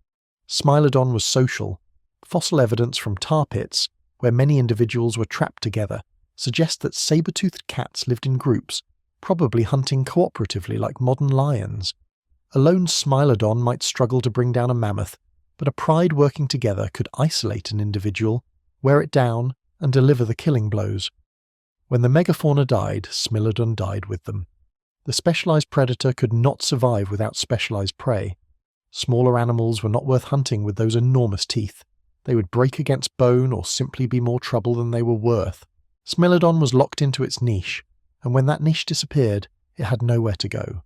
Smilodon was social. Fossil evidence from tar pits, where many individuals were trapped together, suggests that saber-toothed cats lived in groups, probably hunting cooperatively like modern lions. A lone Smilodon might struggle to bring down a mammoth, but a pride working together could isolate an individual, wear it down, and deliver the killing blows. When the Megafauna died, Smilodon died with them. The specialized predator could not survive without specialized prey. Smaller animals were not worth hunting with those enormous teeth. They would break against bone or simply be more trouble than they were worth. Smilodon was locked into its niche, and when that niche disappeared, it had nowhere to go.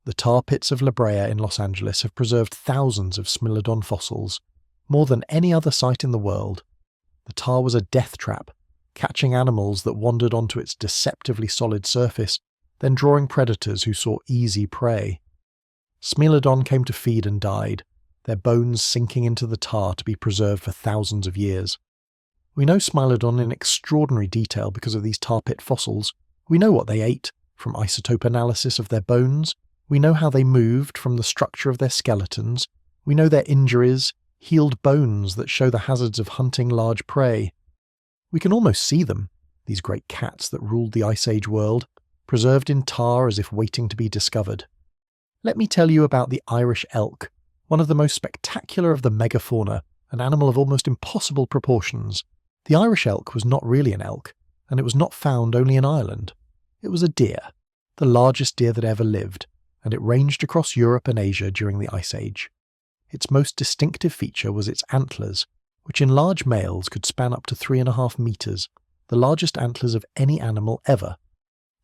The tar pits of La Brea in Los Angeles have preserved thousands of Smilodon fossils, more than any other site in the world. The tar was a death trap, catching animals that wandered onto its deceptively solid surface, then drawing predators who saw easy prey. Smilodon came to feed and died, their bones sinking into the tar to be preserved for thousands of years. We know Smilodon in extraordinary detail because of these tar pit fossils. We know what they ate, from isotope analysis of their bones. We know how they moved from the structure of their skeletons. We know their injuries, healed bones that show the hazards of hunting large prey. We can almost see them, these great cats that ruled the Ice Age world, preserved in tar as if waiting to be discovered. Let me tell you about the Irish elk, one of the most spectacular of the megafauna, an animal of almost impossible proportions. The Irish elk was not really an elk, and it was not found only in Ireland. It was a deer, the largest deer that ever lived, and it ranged across Europe and Asia during the Ice Age. Its most distinctive feature was its antlers, which in large males could span up to 3.5 meters, the largest antlers of any animal ever.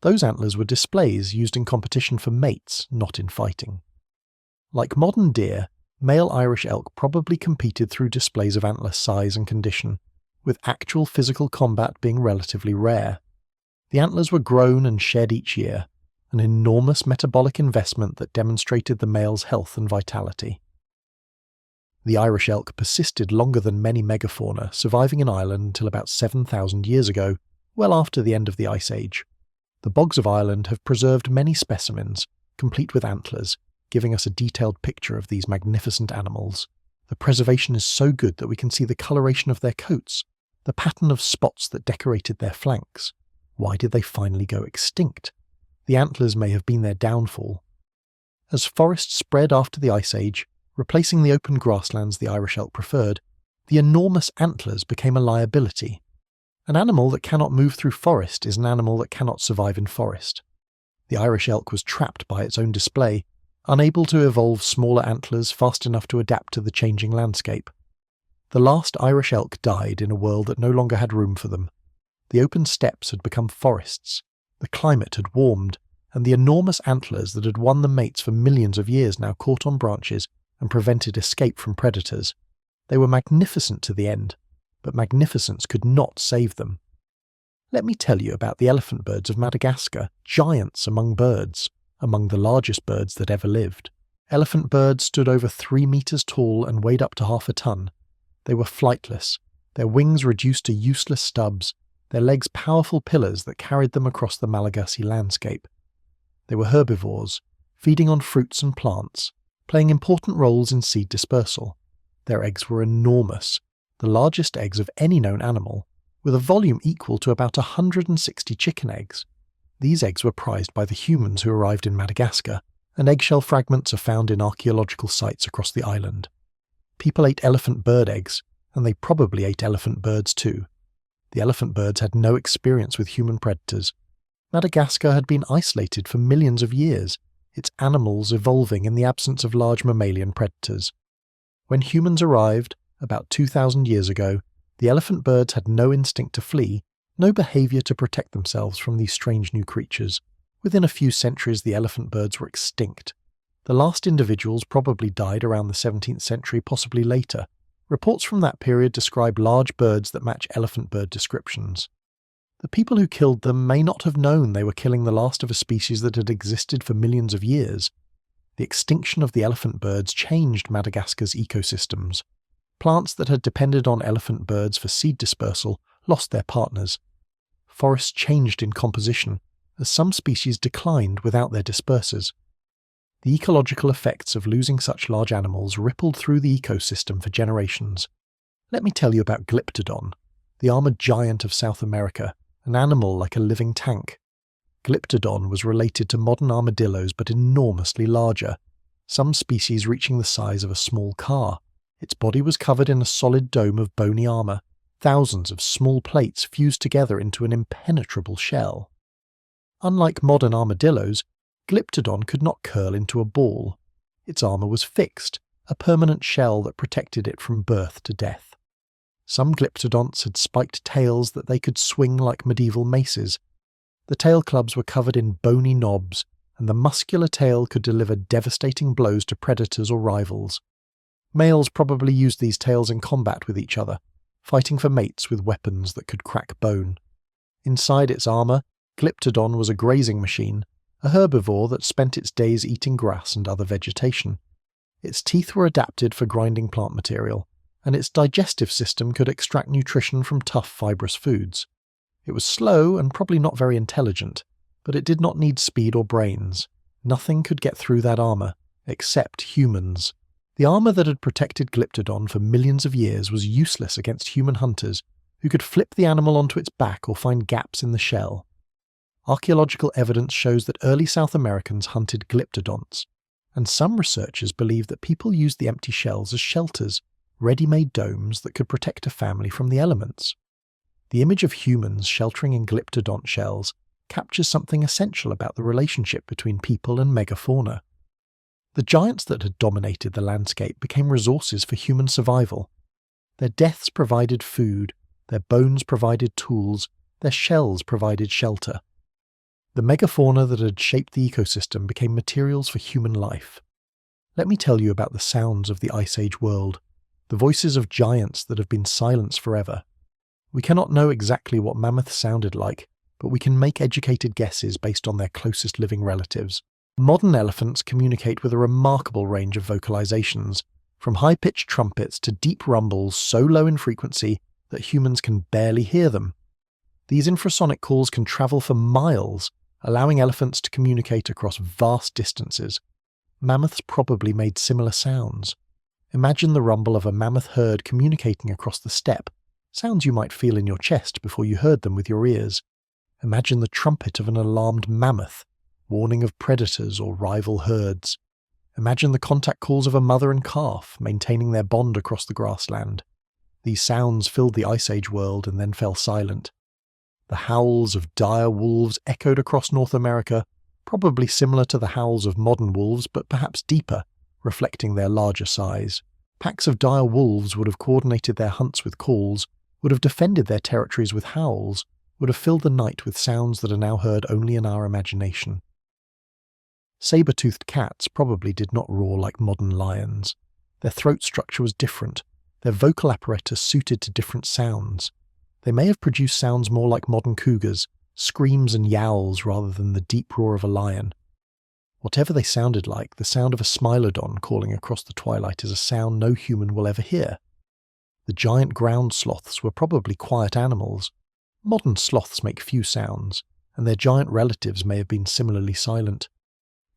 Those antlers were displays used in competition for mates, not in fighting. Like modern deer, male Irish elk probably competed through displays of antler size and condition, with actual physical combat being relatively rare. The antlers were grown and shed each year, an enormous metabolic investment that demonstrated the male's health and vitality. The Irish elk persisted longer than many megafauna, surviving in Ireland until about 7,000 years ago, well after the end of the Ice Age. The bogs of Ireland have preserved many specimens, complete with antlers, giving us a detailed picture of these magnificent animals. The preservation is so good that we can see the coloration of their coats, the pattern of spots that decorated their flanks. Why did they finally go extinct? The antlers may have been their downfall. As forests spread after the Ice Age, replacing the open grasslands the Irish elk preferred, the enormous antlers became a liability. An animal that cannot move through forest is an animal that cannot survive in forest. The The Irish elk was trapped by its own display, unable to evolve smaller antlers fast enough to adapt to the changing landscape. The last Irish elk died in a world that no longer had room for them. The open steppes had become forests, the climate had warmed, and the enormous antlers that had won them mates for millions of years now caught on branches and prevented escape from predators. They were magnificent to the end, but magnificence could not save them. Let me tell you about the elephant birds of Madagascar, giants among birds, among the largest birds that ever lived. Elephant birds stood over 3 meters tall and weighed up to half a ton. They were flightless, their wings reduced to useless stubs, their legs powerful pillars that carried them across the Malagasy landscape. They were herbivores, feeding on fruits and plants, playing important roles in seed dispersal. Their eggs were enormous, the largest eggs of any known animal, with a volume equal to about 160 chicken eggs. These eggs were prized by the humans who arrived in Madagascar, and eggshell fragments are found in archaeological sites across the island. People ate elephant bird eggs, and they probably ate elephant birds too. The elephant birds had no experience with human predators. Madagascar had been isolated for millions of years, its animals evolving in the absence of large mammalian predators. When humans arrived, about 2,000 years ago, the elephant birds had no instinct to flee, no behaviour to protect themselves from these strange new creatures. Within a few centuries the elephant birds were extinct. The last individuals probably died around the 17th century, possibly later. Reports from that period describe large birds that match elephant bird descriptions. The people who killed them may not have known they were killing the last of a species that had existed for millions of years. The extinction of the elephant birds changed Madagascar's ecosystems. Plants that had depended on elephant birds for seed dispersal lost their partners. Forests changed in composition, as some species declined without their dispersers. The ecological effects of losing such large animals rippled through the ecosystem for generations. Let me tell you about Glyptodon, the armoured giant of South America, an animal like a living tank. Glyptodon was related to modern armadillos but enormously larger, some species reaching the size of a small car. Its body was covered in a solid dome of bony armour, thousands of small plates fused together into an impenetrable shell. Unlike modern armadillos, Glyptodon could not curl into a ball. Its armour was fixed, a permanent shell that protected it from birth to death. Some Glyptodonts had spiked tails that they could swing like medieval maces. The tail clubs were covered in bony knobs, and the muscular tail could deliver devastating blows to predators or rivals. Males probably used these tails in combat with each other, fighting for mates with weapons that could crack bone. Inside its armour, Glyptodon was a grazing machine, a herbivore that spent its days eating grass and other vegetation. Its teeth were adapted for grinding plant material, and its digestive system could extract nutrition from tough fibrous foods. It was slow and probably not very intelligent, but it did not need speed or brains. Nothing could get through that armour, except humans. The armour that had protected Glyptodon for millions of years was useless against human hunters, who could flip the animal onto its back or find gaps in the shell. Archaeological evidence shows that early South Americans hunted Glyptodonts, and some researchers believe that people used the empty shells as shelters, ready-made domes that could protect a family from the elements. The image of humans sheltering in Glyptodont shells captures something essential about the relationship between people and megafauna. The giants that had dominated the landscape became resources for human survival. Their deaths provided food, their bones provided tools, their shells provided shelter. The megafauna that had shaped the ecosystem became materials for human life. Let me tell you about the sounds of the Ice Age world, the voices of giants that have been silenced forever. We cannot know exactly what mammoths sounded like, but we can make educated guesses based on their closest living relatives. Modern elephants communicate with a remarkable range of vocalizations, from high-pitched trumpets to deep rumbles so low in frequency that humans can barely hear them. These infrasonic calls can travel for miles, allowing elephants to communicate across vast distances. Mammoths probably made similar sounds. Imagine the rumble of a mammoth herd communicating across the steppe, sounds you might feel in your chest before you heard them with your ears. Imagine the trumpet of an alarmed mammoth, warning of predators or rival herds. Imagine the contact calls of a mother and calf, maintaining their bond across the grassland. These sounds filled the Ice Age world and then fell silent. The howls of dire wolves echoed across North America, probably similar to the howls of modern wolves but perhaps deeper, reflecting their larger size. Packs of dire wolves would have coordinated their hunts with calls, would have defended their territories with howls, would have filled the night with sounds that are now heard only in our imagination. Saber-toothed cats probably did not roar like modern lions. Their throat structure was different, their vocal apparatus suited to different sounds. They may have produced sounds more like modern cougars, screams and yowls rather than the deep roar of a lion. Whatever they sounded like, the sound of a smilodon calling across the twilight is a sound no human will ever hear. The giant ground sloths were probably quiet animals. Modern sloths make few sounds, and their giant relatives may have been similarly silent.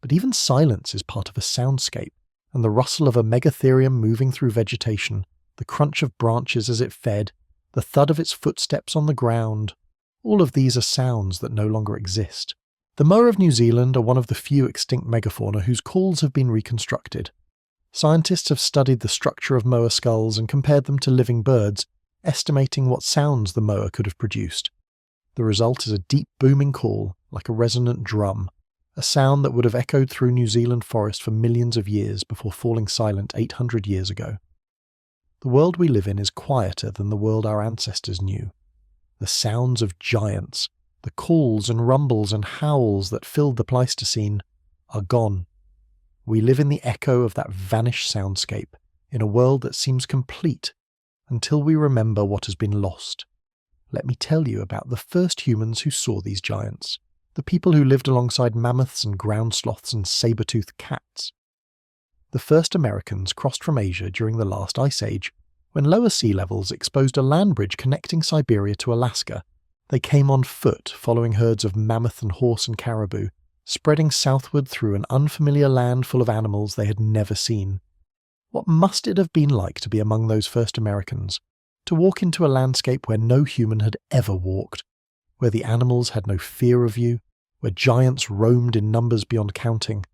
But even silence is part of a soundscape, and the rustle of a megatherium moving through vegetation, the crunch of branches as it fed, the thud of its footsteps on the ground, all of these are sounds that no longer exist. The moa of New Zealand are one of the few extinct megafauna whose calls have been reconstructed. Scientists have studied the structure of moa skulls and compared them to living birds, estimating what sounds the moa could have produced. The result is a deep booming call, like a resonant drum, a sound that would have echoed through New Zealand forest for millions of years before falling silent 800 years ago. The world we live in is quieter than the world our ancestors knew. The sounds of giants, the calls and rumbles and howls that filled the Pleistocene, are gone. We live in the echo of that vanished soundscape, in a world that seems complete, until we remember what has been lost. Let me tell you about the first humans who saw these giants, the people who lived alongside mammoths and ground sloths and saber-toothed cats. The first Americans crossed from Asia during the last ice age, when lower sea levels exposed a land bridge connecting Siberia to Alaska. They came on foot, following herds of mammoth and horse and caribou, spreading southward through an unfamiliar land full of animals they had never seen. What must it have been like to be among those first Americans, to walk into a landscape where no human had ever walked, where the animals had no fear of you, where giants roamed in numbers beyond counting?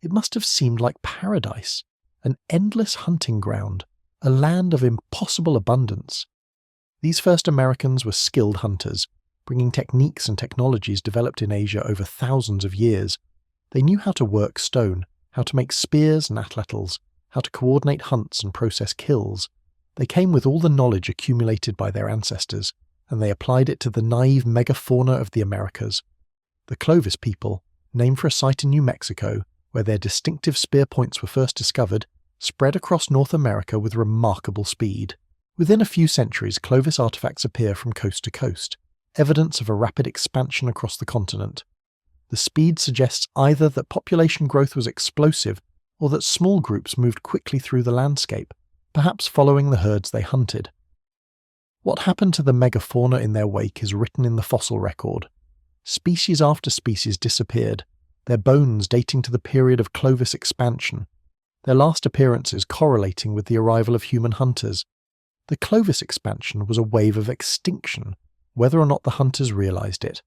It must have seemed like paradise, an endless hunting ground, a land of impossible abundance. These first Americans were skilled hunters, bringing techniques and technologies developed in Asia over thousands of years. They knew how to work stone, how to make spears and atlatls, how to coordinate hunts and process kills. They came with all the knowledge accumulated by their ancestors, and they applied it to the naive megafauna of the Americas. The Clovis people, named for a site in New Mexico, where their distinctive spear points were first discovered, spread across North America with remarkable speed. Within a few centuries, Clovis artifacts appear from coast to coast, evidence of a rapid expansion across the continent. The speed suggests either that population growth was explosive or that small groups moved quickly through the landscape, perhaps following the herds they hunted. What happened to the megafauna in their wake is written in the fossil record. Species after species disappeared, their bones dating to the period of Clovis expansion, their last appearances correlating with the arrival of human hunters. The Clovis expansion was a wave of extinction, whether or not the hunters realized it.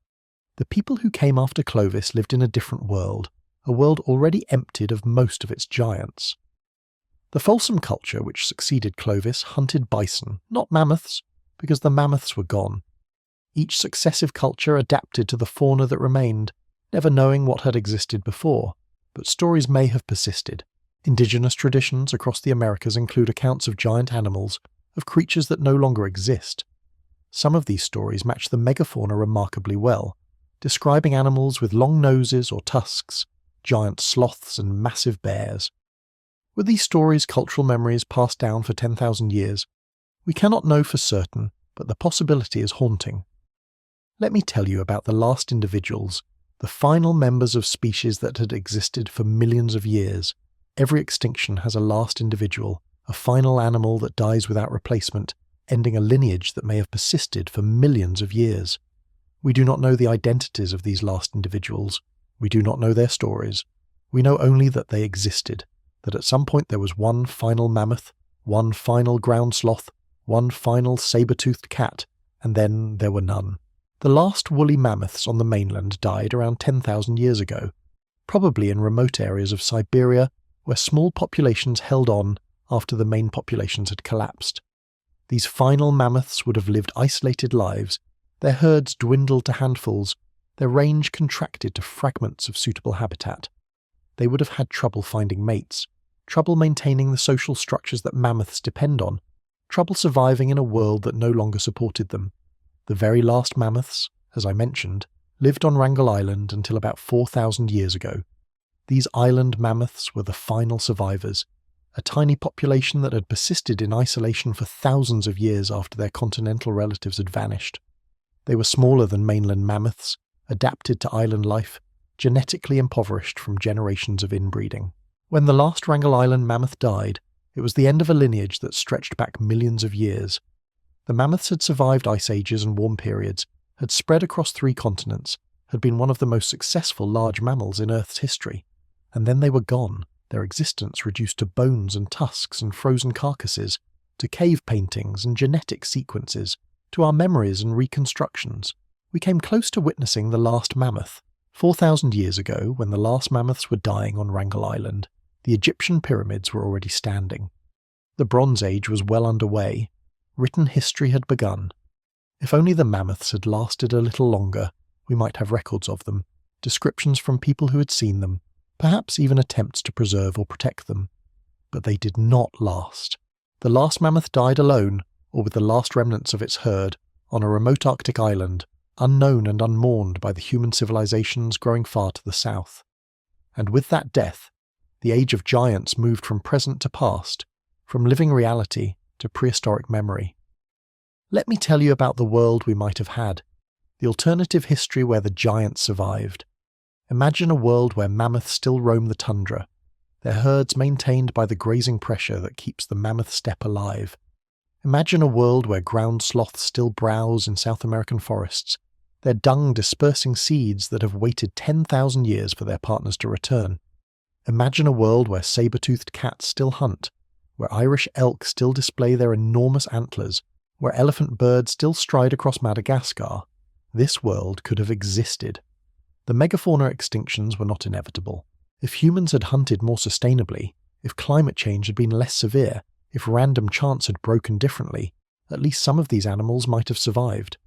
The people who came after Clovis lived in a different world, a world already emptied of most of its giants. The Folsom culture which succeeded Clovis hunted bison, not mammoths, because the mammoths were gone. Each successive culture adapted to the fauna that remained, never knowing what had existed before, but stories may have persisted. Indigenous traditions across the Americas include accounts of giant animals, of creatures that no longer exist. Some of these stories match the megafauna remarkably well, describing animals with long noses or tusks, giant sloths and massive bears. Were these stories cultural memories passed down for 10,000 years? We cannot know for certain, but the possibility is haunting. Let me tell you about the last individuals, the final members of species that had existed for millions of years. Every extinction has a last individual, a final animal that dies without replacement, ending a lineage that may have persisted for millions of years. We do not know the identities of these last individuals. We do not know their stories. We know only that they existed, that at some point there was one final mammoth, one final ground sloth, one final saber-toothed cat, and then there were none. The last woolly mammoths on the mainland died around 10,000 years ago, probably in remote areas of Siberia where small populations held on after the main populations had collapsed. These final mammoths would have lived isolated lives, their herds dwindled to handfuls, Their range contracted to fragments of suitable habitat. They would have had trouble finding mates, trouble maintaining the social structures that mammoths depend on, trouble surviving in a world that no longer supported them. The very last mammoths, as I mentioned, lived on Wrangel Island until about 4,000 years ago. These island mammoths were the final survivors, a tiny population that had persisted in isolation for thousands of years after their continental relatives had vanished. They were smaller than mainland mammoths, adapted to island life, genetically impoverished from generations of inbreeding. When the last Wrangel Island mammoth died, it was the end of a lineage that stretched back millions of years. The mammoths had survived ice ages and warm periods, had spread across 3 continents, had been one of the most successful large mammals in Earth's history. And then they were gone, their existence reduced to bones and tusks and frozen carcasses, to cave paintings and genetic sequences, to our memories and reconstructions. We came close to witnessing the last mammoth. 4,000 years ago, when the last mammoths were dying on Wrangel Island, the Egyptian pyramids were already standing. The Bronze Age was well underway. Written history had begun. If only the mammoths had lasted a little longer, we might have records of them, descriptions from people who had seen them, perhaps even attempts to preserve or protect them. But they did not last. The last mammoth died alone, or with the last remnants of its herd, on a remote Arctic island, unknown and unmourned by the human civilizations growing far to the south. And with that death, the age of giants moved from present to past, from living reality to prehistoric memory. Let me tell you about the world we might have had, the alternative history where the giants survived. Imagine a world where mammoths still roam the tundra, their herds maintained by the grazing pressure that keeps the mammoth steppe alive. Imagine a world where ground sloths still browse in South American forests, their dung dispersing seeds that have waited 10,000 years for their partners to return. Imagine a world where saber-toothed cats still hunt, where Irish elk still display their enormous antlers, where elephant birds still stride across Madagascar. This world could have existed. The megafauna extinctions were not inevitable. If humans had hunted more sustainably, if climate change had been less severe, if random chance had broken differently, at least some of these animals might have survived.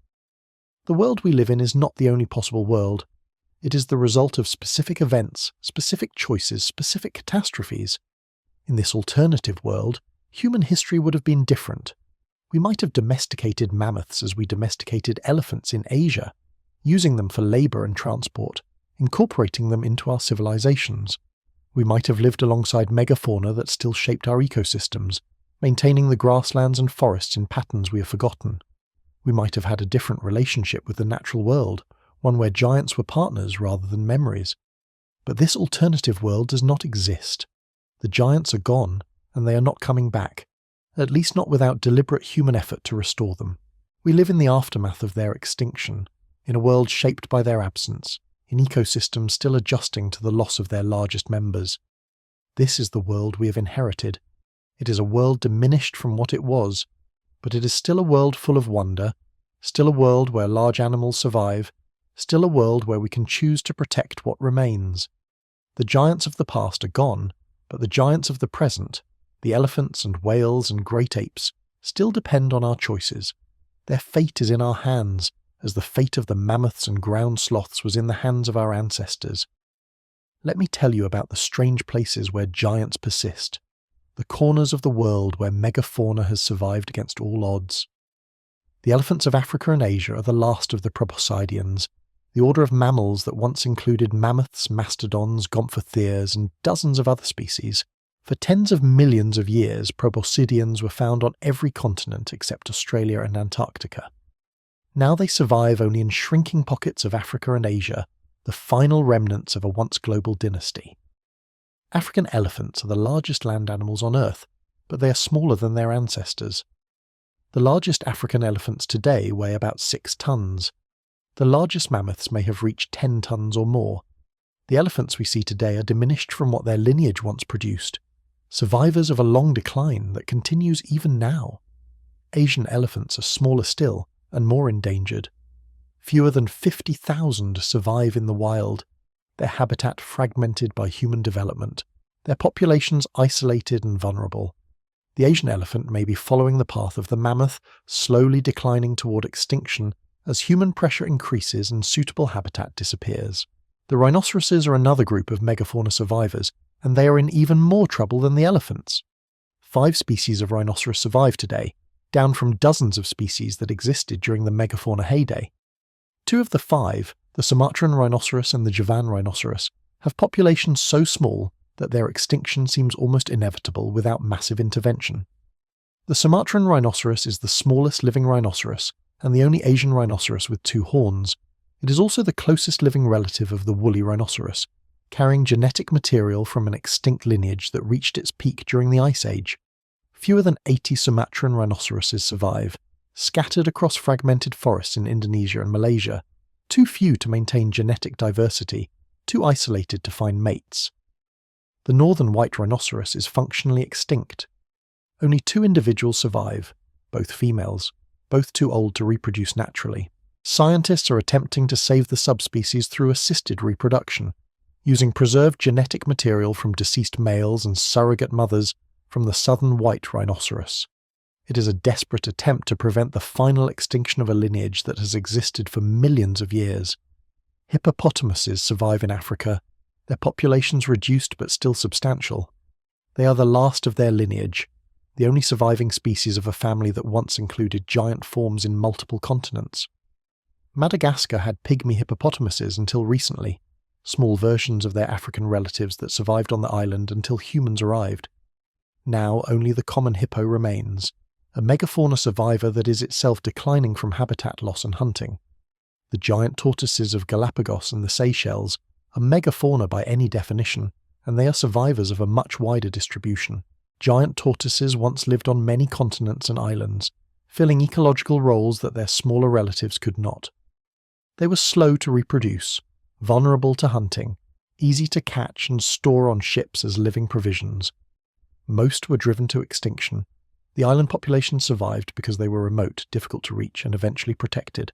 The world we live in is not the only possible world. It is the result of specific events, specific choices, specific catastrophes. In this alternative world, human history would have been different. We might have domesticated mammoths as we domesticated elephants in Asia, using them for labour and transport, incorporating them into our civilizations. We might have lived alongside megafauna that still shaped our ecosystems, maintaining the grasslands and forests in patterns we have forgotten. We might have had a different relationship with the natural world, one where giants were partners rather than memories. But this alternative world does not exist. The giants are gone, and they are not coming back, at least not without deliberate human effort to restore them. We live in the aftermath of their extinction, in a world shaped by their absence, in ecosystems still adjusting to the loss of their largest members. This is the world we have inherited. It is a world diminished from what it was, but it is still a world full of wonder, still a world where large animals survive, still a world where we can choose to protect what remains. The giants of the past are gone, but the giants of the present, the elephants and whales and great apes, still depend on our choices. Their fate is in our hands, as the fate of the mammoths and ground sloths was in the hands of our ancestors. Let me tell you about the strange places where giants persist, the corners of the world where megafauna has survived against all odds. The elephants of Africa and Asia are the last of the proboscideans, the order of mammals that once included mammoths, mastodons, gomphotheres, and dozens of other species. For tens of millions of years, proboscideans were found on every continent except Australia and Antarctica. Now they survive only in shrinking pockets of Africa and Asia, the final remnants of a once global dynasty. African elephants are the largest land animals on Earth, but they are smaller than their ancestors. The largest African elephants today weigh about 6 tons. The largest mammoths may have reached 10 tons or more. The elephants we see today are diminished from what their lineage once produced, survivors of a long decline that continues even now. Asian elephants are smaller still and more endangered. Fewer than 50,000 survive in the wild, their habitat fragmented by human development, their populations isolated and vulnerable. The Asian elephant may be following the path of the mammoth, slowly declining toward extinction, as human pressure increases and suitable habitat disappears. The rhinoceroses are another group of megafauna survivors, and they are in even more trouble than the elephants. 5 species of rhinoceros survive today, down from dozens of species that existed during the megafauna heyday. 2 of the 5, the Sumatran rhinoceros and the Javan rhinoceros, have populations so small that their extinction seems almost inevitable without massive intervention. The Sumatran rhinoceros is the smallest living rhinoceros and the only Asian rhinoceros with 2 horns. It is also the closest living relative of the woolly rhinoceros, carrying genetic material from an extinct lineage that reached its peak during the Ice Age. Fewer than 80 Sumatran rhinoceroses survive, scattered across fragmented forests in Indonesia and Malaysia, too few to maintain genetic diversity, too isolated to find mates. The northern white rhinoceros is functionally extinct. Only 2 individuals survive, both females, both too old to reproduce naturally. Scientists are attempting to save the subspecies through assisted reproduction, using preserved genetic material from deceased males and surrogate mothers from the southern white rhinoceros. It is a desperate attempt to prevent the final extinction of a lineage that has existed for millions of years. Hippopotamuses survive in Africa, their populations reduced but still substantial. They are the last of their lineage, the only surviving species of a family that once included giant forms in multiple continents. Madagascar had pygmy hippopotamuses until recently, small versions of their African relatives that survived on the island until humans arrived. Now only the common hippo remains, a megafauna survivor that is itself declining from habitat loss and hunting. The giant tortoises of Galapagos and the Seychelles are megafauna by any definition, and they are survivors of a much wider distribution. Giant tortoises once lived on many continents and islands, filling ecological roles that their smaller relatives could not. They were slow to reproduce, vulnerable to hunting, easy to catch and store on ships as living provisions. Most were driven to extinction. The island population survived because they were remote, difficult to reach, and eventually protected.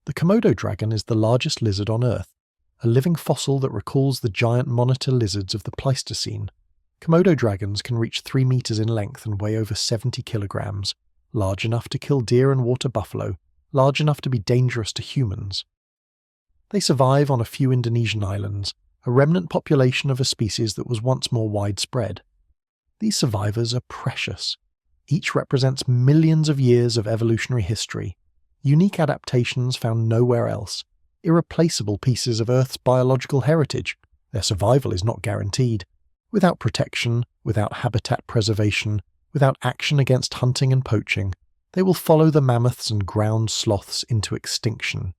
The Komodo dragon is the largest lizard on Earth, a living fossil that recalls the giant monitor lizards of the Pleistocene. Komodo dragons can reach 3 meters in length and weigh over 70 kilograms, large enough to kill deer and water buffalo, large enough to be dangerous to humans. They survive on a few Indonesian islands, a remnant population of a species that was once more widespread. These survivors are precious. Each represents millions of years of evolutionary history, unique adaptations found nowhere else, irreplaceable pieces of Earth's biological heritage. Their survival is not guaranteed. Without protection, without habitat preservation, without action against hunting and poaching, they will follow the mammoths and ground sloths into extinction.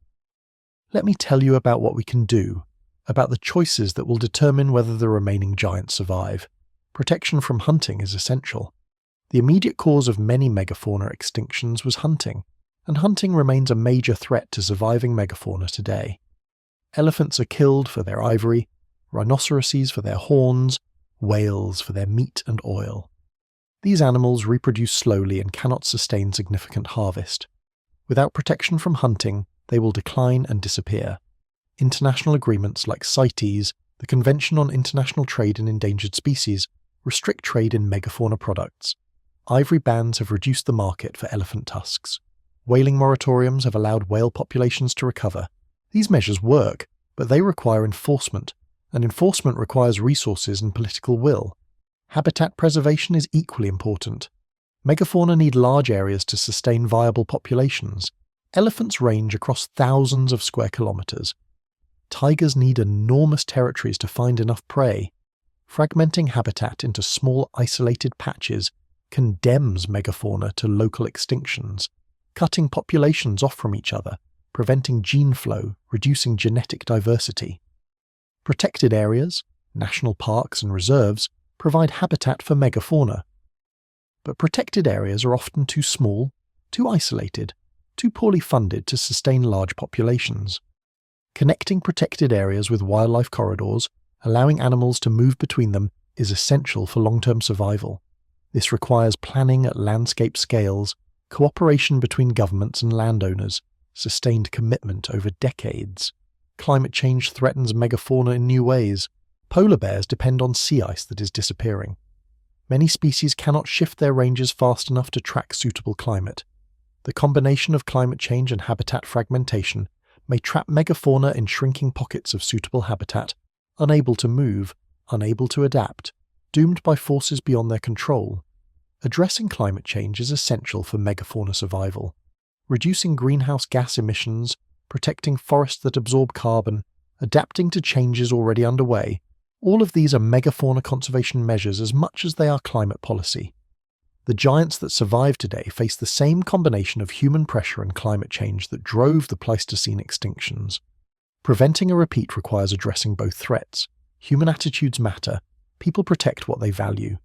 Let me tell you about what we can do, about the choices that will determine whether the remaining giants survive. Protection from hunting is essential. The immediate cause of many megafauna extinctions was hunting, and hunting remains a major threat to surviving megafauna today. Elephants are killed for their ivory, rhinoceroses for their horns, whales for their meat and oil. These animals reproduce slowly and cannot sustain significant harvest. Without protection from hunting, they will decline and disappear. International agreements like CITES, the Convention on International Trade in Endangered Species, restrict trade in megafauna products. Ivory bans have reduced the market for elephant tusks. Whaling moratoriums have allowed whale populations to recover. These measures work, but they require enforcement, and enforcement requires resources and political will. Habitat preservation is equally important. Megafauna need large areas to sustain viable populations. Elephants range across thousands of square kilometers. Tigers need enormous territories to find enough prey. Fragmenting habitat into small isolated patches condemns megafauna to local extinctions, cutting populations off from each other, preventing gene flow, reducing genetic diversity. Protected areas, national parks and reserves, provide habitat for megafauna. But protected areas are often too small, too isolated, too poorly funded to sustain large populations. Connecting protected areas with wildlife corridors, allowing animals to move between them, is essential for long-term survival. This requires planning at landscape scales, cooperation between governments and landowners, sustained commitment over decades. Climate change threatens megafauna in new ways. Polar bears depend on sea ice that is disappearing. Many species cannot shift their ranges fast enough to track suitable climate. The combination of climate change and habitat fragmentation may trap megafauna in shrinking pockets of suitable habitat, unable to move, unable to adapt, doomed by forces beyond their control. Addressing climate change is essential for megafauna survival. Reducing greenhouse gas emissions, protecting forests that absorb carbon, adapting to changes already underway, all of these are megafauna conservation measures as much as they are climate policy. The giants that survive today face the same combination of human pressure and climate change that drove the Pleistocene extinctions. Preventing a repeat requires addressing both threats. Human attitudes matter. People protect what they value.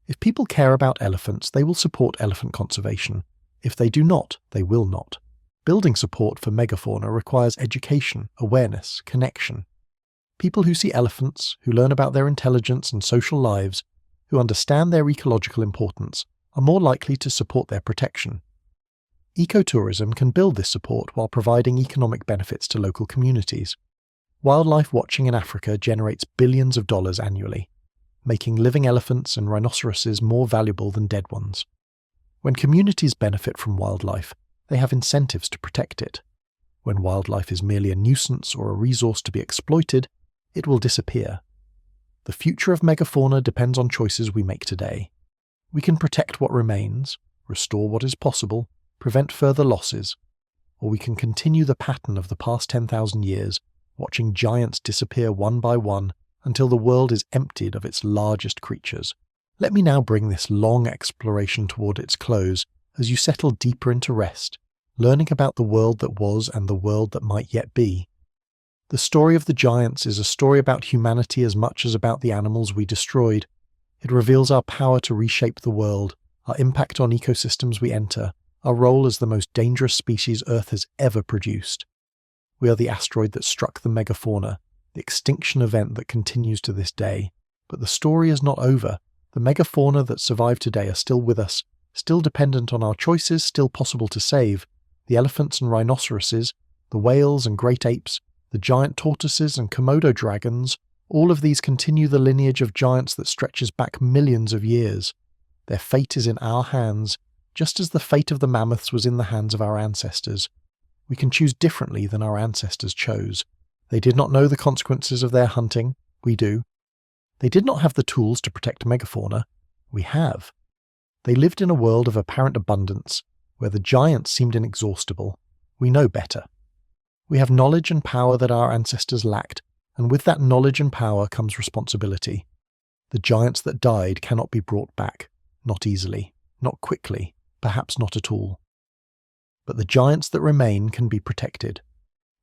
If people care about elephants, they will support elephant conservation. If they do not, they will not. Building support for megafauna requires education, awareness, connection. People who see elephants, who learn about their intelligence and social lives, who understand their ecological importance, are more likely to support their protection. Ecotourism can build this support while providing economic benefits to local communities. Wildlife watching in Africa generates billions of dollars annually, making living elephants and rhinoceroses more valuable than dead ones. When communities benefit from wildlife, they have incentives to protect it. When wildlife is merely a nuisance or a resource to be exploited, it will disappear. The future of megafauna depends on choices we make today. We can protect what remains, restore what is possible, prevent further losses, or we can continue the pattern of the past 10,000 years, watching giants disappear one by one until the world is emptied of its largest creatures. Let me now bring this long exploration toward its close as you settle deeper into rest, learning about the world that was and the world that might yet be. The story of the giants is a story about humanity as much as about the animals we destroyed. It reveals our power to reshape the world, our impact on ecosystems we enter, our role as the most dangerous species Earth has ever produced. We are the asteroid that struck the megafauna, the extinction event that continues to this day. But the story is not over. The megafauna that survive today are still with us, still dependent on our choices, still possible to save. The elephants and rhinoceroses, the whales and great apes, the giant tortoises and Komodo dragons, all of these continue the lineage of giants that stretches back millions of years. Their fate is in our hands, just as the fate of the mammoths was in the hands of our ancestors. We can choose differently than our ancestors chose. They did not know the consequences of their hunting. We do. They did not have the tools to protect megafauna. We have. They lived in a world of apparent abundance, where the giants seemed inexhaustible. We know better. We have knowledge and power that our ancestors lacked, and with that knowledge and power comes responsibility. The giants that died cannot be brought back, not easily, not quickly, perhaps not at all. But the giants that remain can be protected.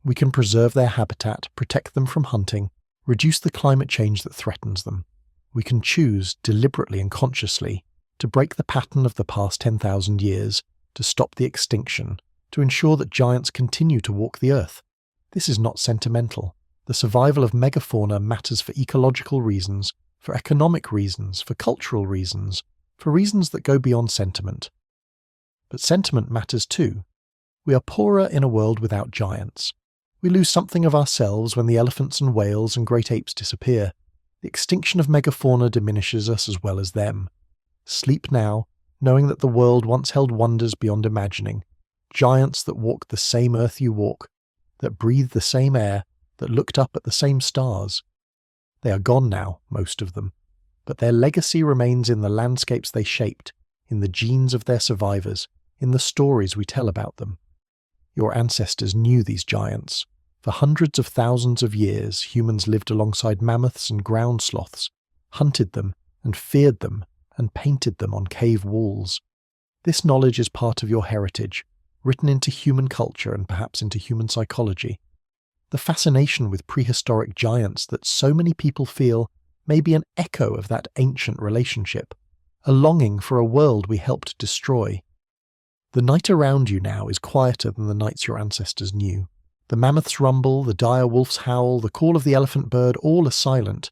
We can preserve their habitat, protect them from hunting, reduce the climate change that threatens them. We can choose, deliberately and consciously, to break the pattern of the past 10,000 years, to stop the extinction, to ensure that giants continue to walk the earth. This is not sentimental. The survival of megafauna matters for ecological reasons, for economic reasons, for cultural reasons, for reasons that go beyond sentiment. But sentiment matters too. We are poorer in a world without giants. We lose something of ourselves when the elephants and whales and great apes disappear. The extinction of megafauna diminishes us as well as them. Sleep now, knowing that the world once held wonders beyond imagining, giants that walked the same earth you walk, that breathed the same air, that looked up at the same stars. They are gone now, most of them, but their legacy remains in the landscapes they shaped, in the genes of their survivors, in the stories we tell about them. Your ancestors knew these giants. For hundreds of thousands of years, humans lived alongside mammoths and ground sloths, hunted them and feared them and painted them on cave walls. This knowledge is part of your heritage, written into human culture and perhaps into human psychology. The fascination with prehistoric giants that so many people feel may be an echo of that ancient relationship, a longing for a world we helped destroy. The night around you now is quieter than the nights your ancestors knew. The mammoth's rumble, the dire wolf's howl, the call of the elephant bird, all are silent.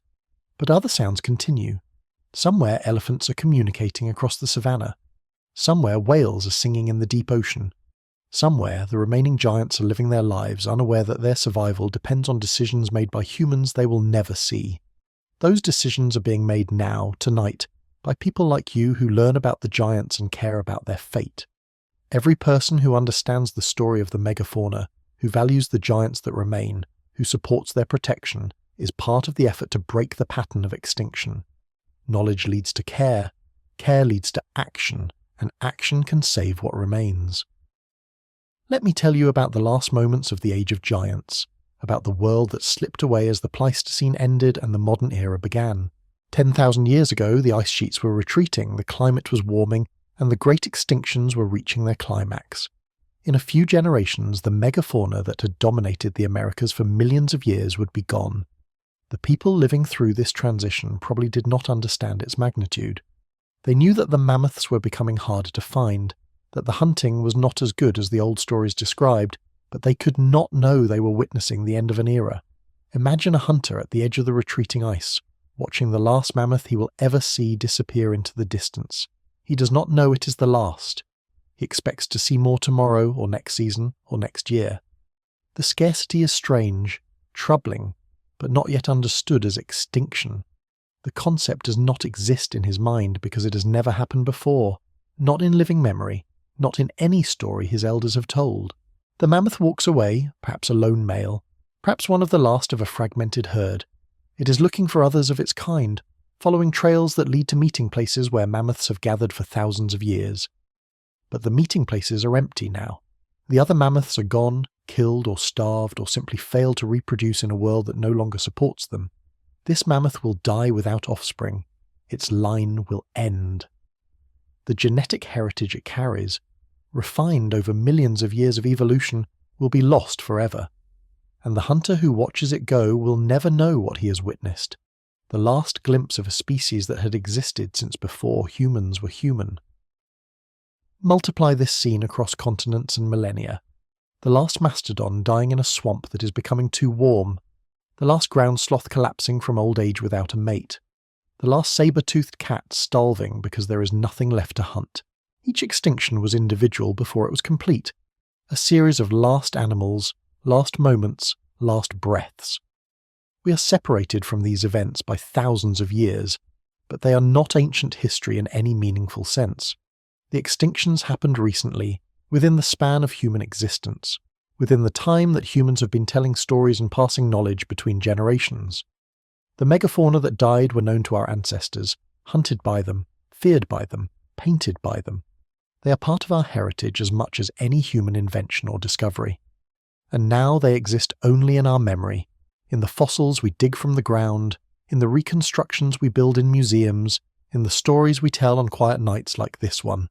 But other sounds continue. Somewhere elephants are communicating across the savannah. Somewhere whales are singing in the deep ocean. Somewhere the remaining giants are living their lives unaware that their survival depends on decisions made by humans they will never see. Those decisions are being made now, tonight, by people like you who learn about the giants and care about their fate. Every person who understands the story of the megafauna, who values the giants that remain, who supports their protection, is part of the effort to break the pattern of extinction. Knowledge leads to care, care leads to action, and action can save what remains. Let me tell you about the last moments of the Age of Giants, about the world that slipped away as the Pleistocene ended and the modern era began. 10,000 years ago, the ice sheets were retreating, the climate was warming, and the great extinctions were reaching their climax. In a few generations, the megafauna that had dominated the Americas for millions of years would be gone. The people living through this transition probably did not understand its magnitude. They knew that the mammoths were becoming harder to find, that the hunting was not as good as the old stories described, but they could not know they were witnessing the end of an era. Imagine a hunter at the edge of the retreating ice, watching the last mammoth he will ever see disappear into the distance. He does not know it is the last. He expects to see more tomorrow, or next season, or next year. The scarcity is strange, troubling, but not yet understood as extinction. The concept does not exist in his mind because it has never happened before, not in living memory, not in any story his elders have told. The mammoth walks away, perhaps a lone male, perhaps one of the last of a fragmented herd. It is looking for others of its kind, following trails that lead to meeting places where mammoths have gathered for thousands of years. But the meeting places are empty now. The other mammoths are gone, killed or starved or simply failed to reproduce in a world that no longer supports them. This mammoth will die without offspring. Its line will end. The genetic heritage it carries, refined over millions of years of evolution, will be lost forever. And the hunter who watches it go will never know what he has witnessed. The last glimpse of a species that had existed since before humans were human. Multiply this scene across continents and millennia. The last mastodon dying in a swamp that is becoming too warm. The last ground sloth collapsing from old age without a mate. The last saber-toothed cat starving because there is nothing left to hunt. Each extinction was individual before it was complete. A series of last animals, last moments, last breaths. We are separated from these events by thousands of years, but they are not ancient history in any meaningful sense. The extinctions happened recently, within the span of human existence, within the time that humans have been telling stories and passing knowledge between generations. The megafauna that died were known to our ancestors, hunted by them, feared by them, painted by them. They are part of our heritage as much as any human invention or discovery. And now they exist only in our memory, in the fossils we dig from the ground, in the reconstructions we build in museums, in the stories we tell on quiet nights like this one.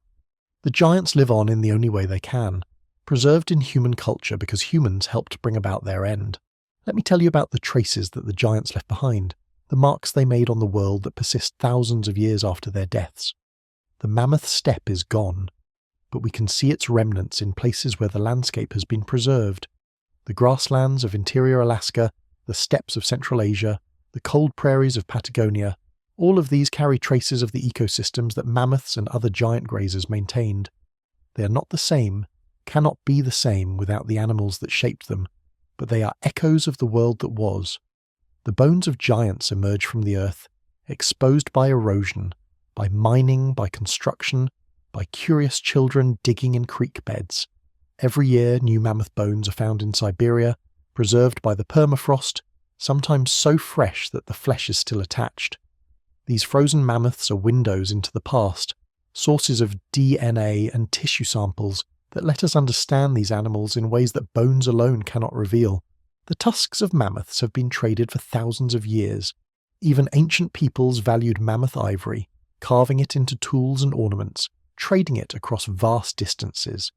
The giants live on in the only way they can, preserved in human culture because humans helped bring about their end. Let me tell you about the traces that the giants left behind, the marks they made on the world that persist thousands of years after their deaths. The mammoth steppe is gone, but we can see its remnants in places where the landscape has been preserved. The grasslands of interior Alaska, the steppes of Central Asia, the cold prairies of Patagonia, all of these carry traces of the ecosystems that mammoths and other giant grazers maintained. They are not the same, cannot be the same without the animals that shaped them, but they are echoes of the world that was. The bones of giants emerge from the earth, exposed by erosion, by mining, by construction, by curious children digging in creek beds. Every year new mammoth bones are found in Siberia, preserved by the permafrost, sometimes so fresh that the flesh is still attached. These frozen mammoths are windows into the past, sources of DNA and tissue samples that let us understand these animals in ways that bones alone cannot reveal. The tusks of mammoths have been traded for thousands of years. Even ancient peoples valued mammoth ivory, carving it into tools and ornaments, trading it across vast distances.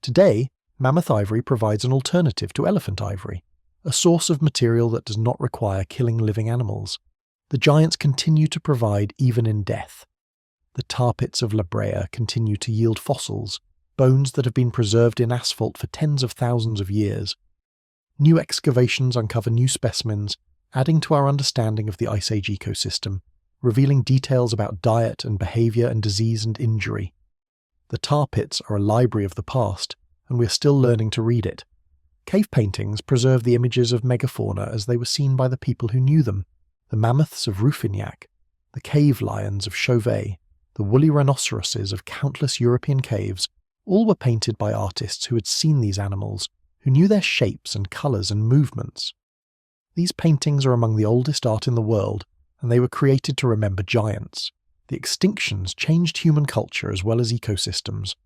Today, mammoth ivory provides an alternative to elephant ivory, a source of material that does not require killing living animals. The giants continue to provide even in death. The tar pits of La Brea continue to yield fossils, bones that have been preserved in asphalt for tens of thousands of years. New excavations uncover new specimens, adding to our understanding of the Ice Age ecosystem, revealing details about diet and behaviour and disease and injury. The tar pits are a library of the past, and we are still learning to read it. Cave paintings preserve the images of megafauna as they were seen by the people who knew them. The mammoths of Rouffignac, the cave lions of Chauvet, the woolly rhinoceroses of countless European caves, All were painted by artists who had seen these animals, who knew their shapes and colours and movements. These paintings are among the oldest art in the world, and they were created to remember giants. The extinctions changed human culture as well as ecosystems.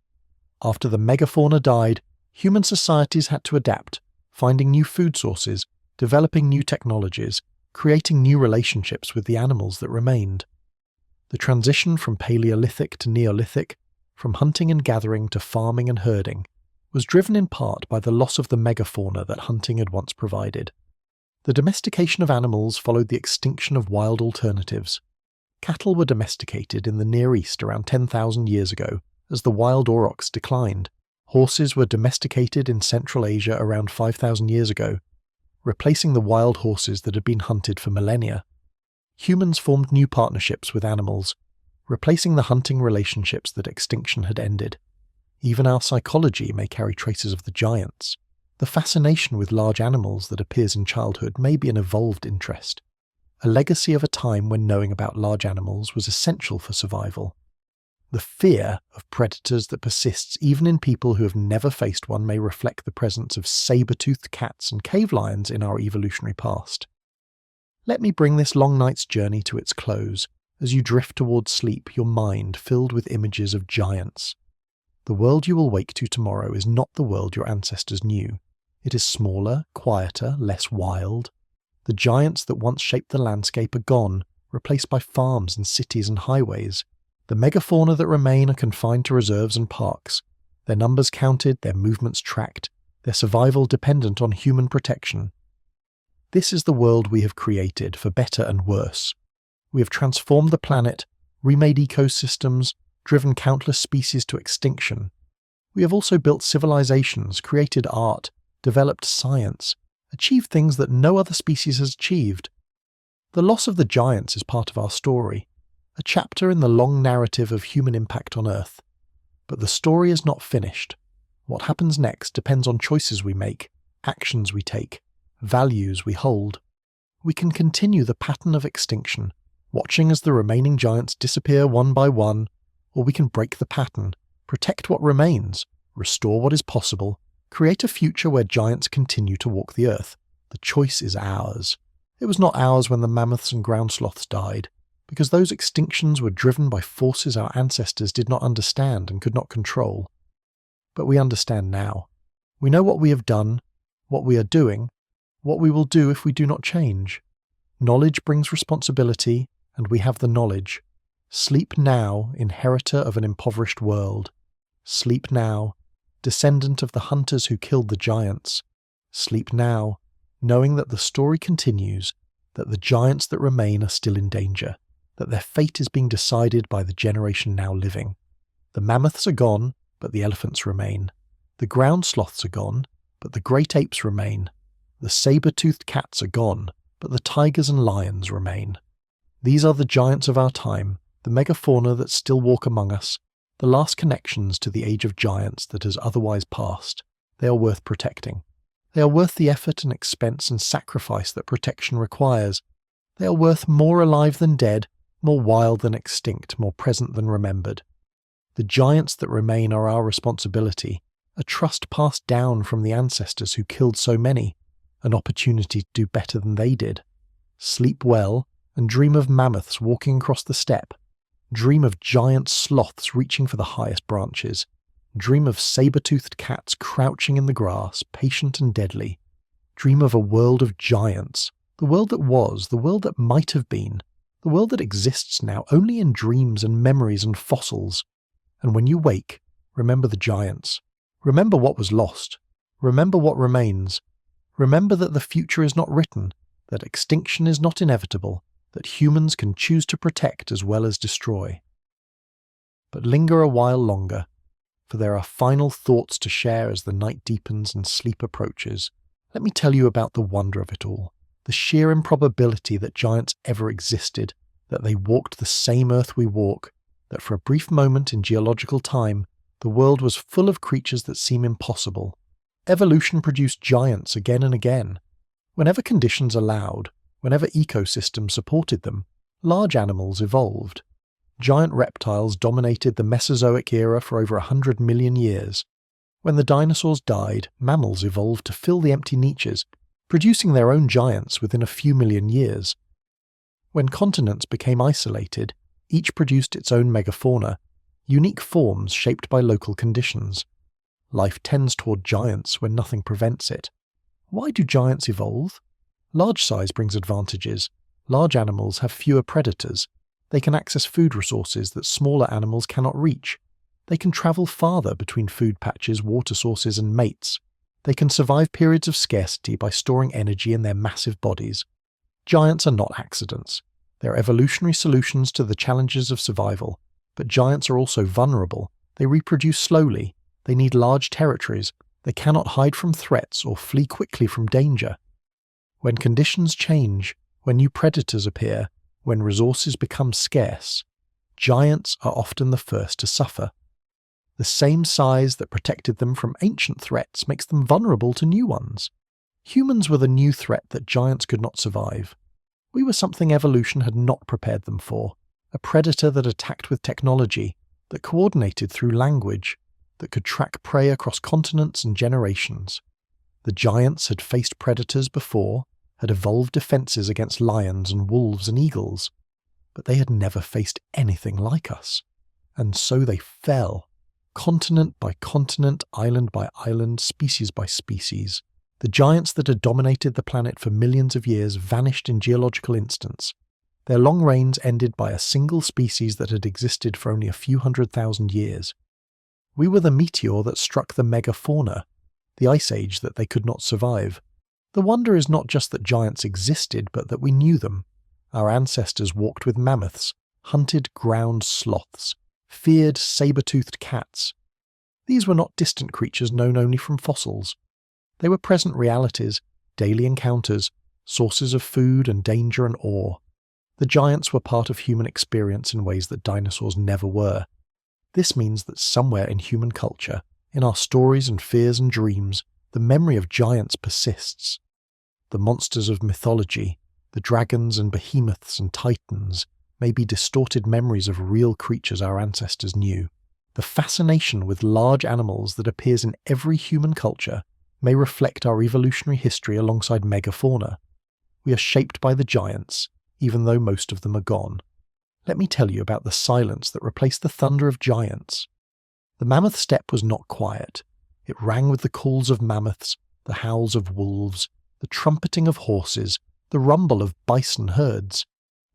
After the megafauna died, human societies had to adapt, finding new food sources, developing new technologies, creating new relationships with the animals that remained. The transition from Paleolithic to Neolithic, from hunting and gathering to farming and herding, was driven in part by the loss of the megafauna that hunting had once provided. The domestication of animals followed the extinction of wild alternatives. Cattle were domesticated in the Near East around 10,000 years ago as the wild aurochs declined. Horses were domesticated in Central Asia around 5,000 years ago, replacing the wild horses that had been hunted for millennia. Humans formed new partnerships with animals, replacing the hunting relationships that extinction had ended. Even our psychology may carry traces of the giants. The fascination with large animals that appears in childhood may be an evolved interest, a legacy of a time when knowing about large animals was essential for survival. The fear of predators that persists even in people who have never faced one may reflect the presence of saber-toothed cats and cave lions in our evolutionary past. Let me bring this long night's journey to its close, as you drift towards sleep, your mind filled with images of giants. The world you will wake to tomorrow is not the world your ancestors knew. It is smaller, quieter, less wild. The giants that once shaped the landscape are gone, replaced by farms and cities and highways. The megafauna that remain are confined to reserves and parks, their numbers counted, their movements tracked, their survival dependent on human protection. This is the world we have created, for better and worse. We have transformed the planet, remade ecosystems, driven countless species to extinction. We have also built civilizations, created art, developed science, achieved things that no other species has achieved. The loss of the giants is part of our story, a chapter in the long narrative of human impact on Earth. But the story is not finished. What happens next depends on choices we make, actions we take, values we hold. We can continue the pattern of extinction, watching as the remaining giants disappear one by one, or we can break the pattern, protect what remains, restore what is possible, create a future where giants continue to walk the Earth. The choice is ours. It was not ours when the mammoths and ground sloths died, because those extinctions were driven by forces our ancestors did not understand and could not control. But we understand now. We know what we have done, what we are doing, what we will do if we do not change. Knowledge brings responsibility, and we have the knowledge. Sleep now, inheritor of an impoverished world. Sleep now, descendant of the hunters who killed the giants. Sleep now, knowing that the story continues, that the giants that remain are still in danger, that their fate is being decided by the generation now living. The mammoths are gone, but the elephants remain. The ground sloths are gone, but the great apes remain. The saber-toothed cats are gone, but the tigers and lions remain. These are the giants of our time, the megafauna that still walk among us, the last connections to the age of giants that has otherwise passed. They are worth protecting. They are worth the effort and expense and sacrifice that protection requires. They are worth more alive than dead, more wild than extinct, more present than remembered. The giants that remain are our responsibility, a trust passed down from the ancestors who killed so many, an opportunity to do better than they did. Sleep well and dream of mammoths walking across the steppe. Dream of giant sloths reaching for the highest branches. Dream of saber-toothed cats crouching in the grass, patient and deadly. Dream of a world of giants, the world that was, the world that might have been, the world that exists now only in dreams and memories and fossils. And when you wake, remember the giants. Remember what was lost. Remember what remains. Remember that the future is not written, that extinction is not inevitable, that humans can choose to protect as well as destroy. But linger a while longer, for there are final thoughts to share as the night deepens and sleep approaches. Let me tell you about the wonder of it all, the sheer improbability that giants ever existed, that they walked the same earth we walk, that for a brief moment in geological time, the world was full of creatures that seem impossible. Evolution produced giants again and again. Whenever conditions allowed, whenever ecosystems supported them, large animals evolved. Giant reptiles dominated the Mesozoic era for over 100 million years. When the dinosaurs died, mammals evolved to fill the empty niches, producing their own giants within a few million years. When continents became isolated, each produced its own megafauna, unique forms shaped by local conditions. Life tends toward giants when nothing prevents it. Why do giants evolve? Large size brings advantages. Large animals have fewer predators. They can access food resources that smaller animals cannot reach. They can travel farther between food patches, water sources, and mates. They can survive periods of scarcity by storing energy in their massive bodies. Giants are not accidents. They're evolutionary solutions to the challenges of survival. But giants are also vulnerable. They reproduce slowly. They need large territories. They cannot hide from threats or flee quickly from danger. When conditions change, when new predators appear, when resources become scarce, giants are often the first to suffer. The same size that protected them from ancient threats makes them vulnerable to new ones. Humans were the new threat that giants could not survive. We were something evolution had not prepared them for, a predator that attacked with technology, that coordinated through language, that could track prey across continents and generations. The giants had faced predators before, had evolved defenses against lions and wolves and eagles, but they had never faced anything like us. And so they fell, continent by continent, island by island, species by species. The giants that had dominated the planet for millions of years vanished in geological instants. Their long reigns ended by a single species that had existed for only a few 100,000 years. We were the meteor that struck the Megafauna, the ice age that they could not survive. The wonder is not just that giants existed, but that we knew them. Our ancestors walked with mammoths, hunted ground sloths, feared saber-toothed cats. These were not distant creatures known only from fossils. They were present realities, daily encounters, sources of food and danger and awe. The giants were part of human experience in ways that dinosaurs never were. This means that somewhere in human culture, in our stories and fears and dreams, the memory of giants persists. The monsters of mythology, the dragons and behemoths and titans, may be distorted memories of real creatures our ancestors knew. The fascination with large animals that appears in every human culture may reflect our evolutionary history alongside megafauna. We are shaped by the giants, even though most of them are gone. Let me tell you about the silence that replaced the thunder of giants. The mammoth steppe was not quiet. It rang with the calls of mammoths, the howls of wolves, the trumpeting of horses, the rumble of bison herds.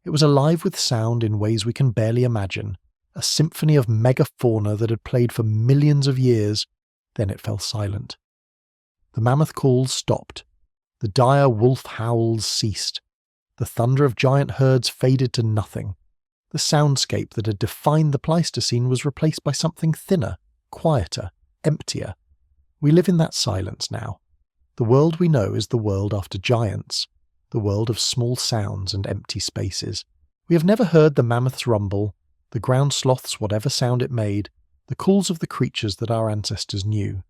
It was alive with sound in ways we can barely imagine, a symphony of megafauna that had played for millions of years. Then it fell silent. The mammoth calls stopped. The dire wolf howls ceased. The thunder of giant herds faded to nothing. The soundscape that had defined the Pleistocene was replaced by something thinner, quieter, emptier. We live in that silence now. The world we know is the world after giants, the world of small sounds and empty spaces. We have never heard the mammoth's rumble, the ground sloth's whatever sound it made, the calls of the creatures that our ancestors knew.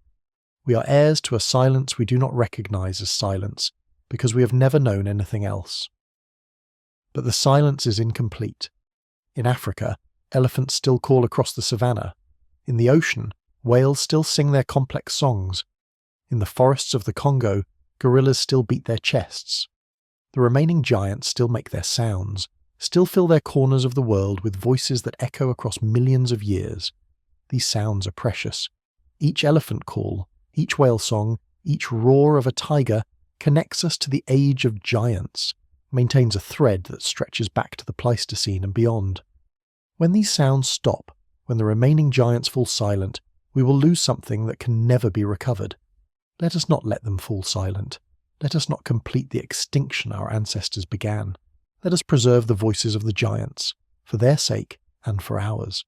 We are heirs to a silence we do not recognize as silence, because we have never known anything else. But the silence is incomplete. In Africa, elephants still call across the savannah. In the ocean, whales still sing their complex songs. In the forests of the Congo, gorillas still beat their chests. The remaining giants still make their sounds, still fill their corners of the world with voices that echo across millions of years. These sounds are precious. Each elephant call, each whale song, each roar of a tiger connects us to the age of giants, maintains a thread that stretches back to the Pleistocene and beyond. When these sounds stop, when the remaining giants fall silent, we will lose something that can never be recovered. Let us not let them fall silent. Let us not complete the extinction our ancestors began. Let us preserve the voices of the giants, for their sake and for ours.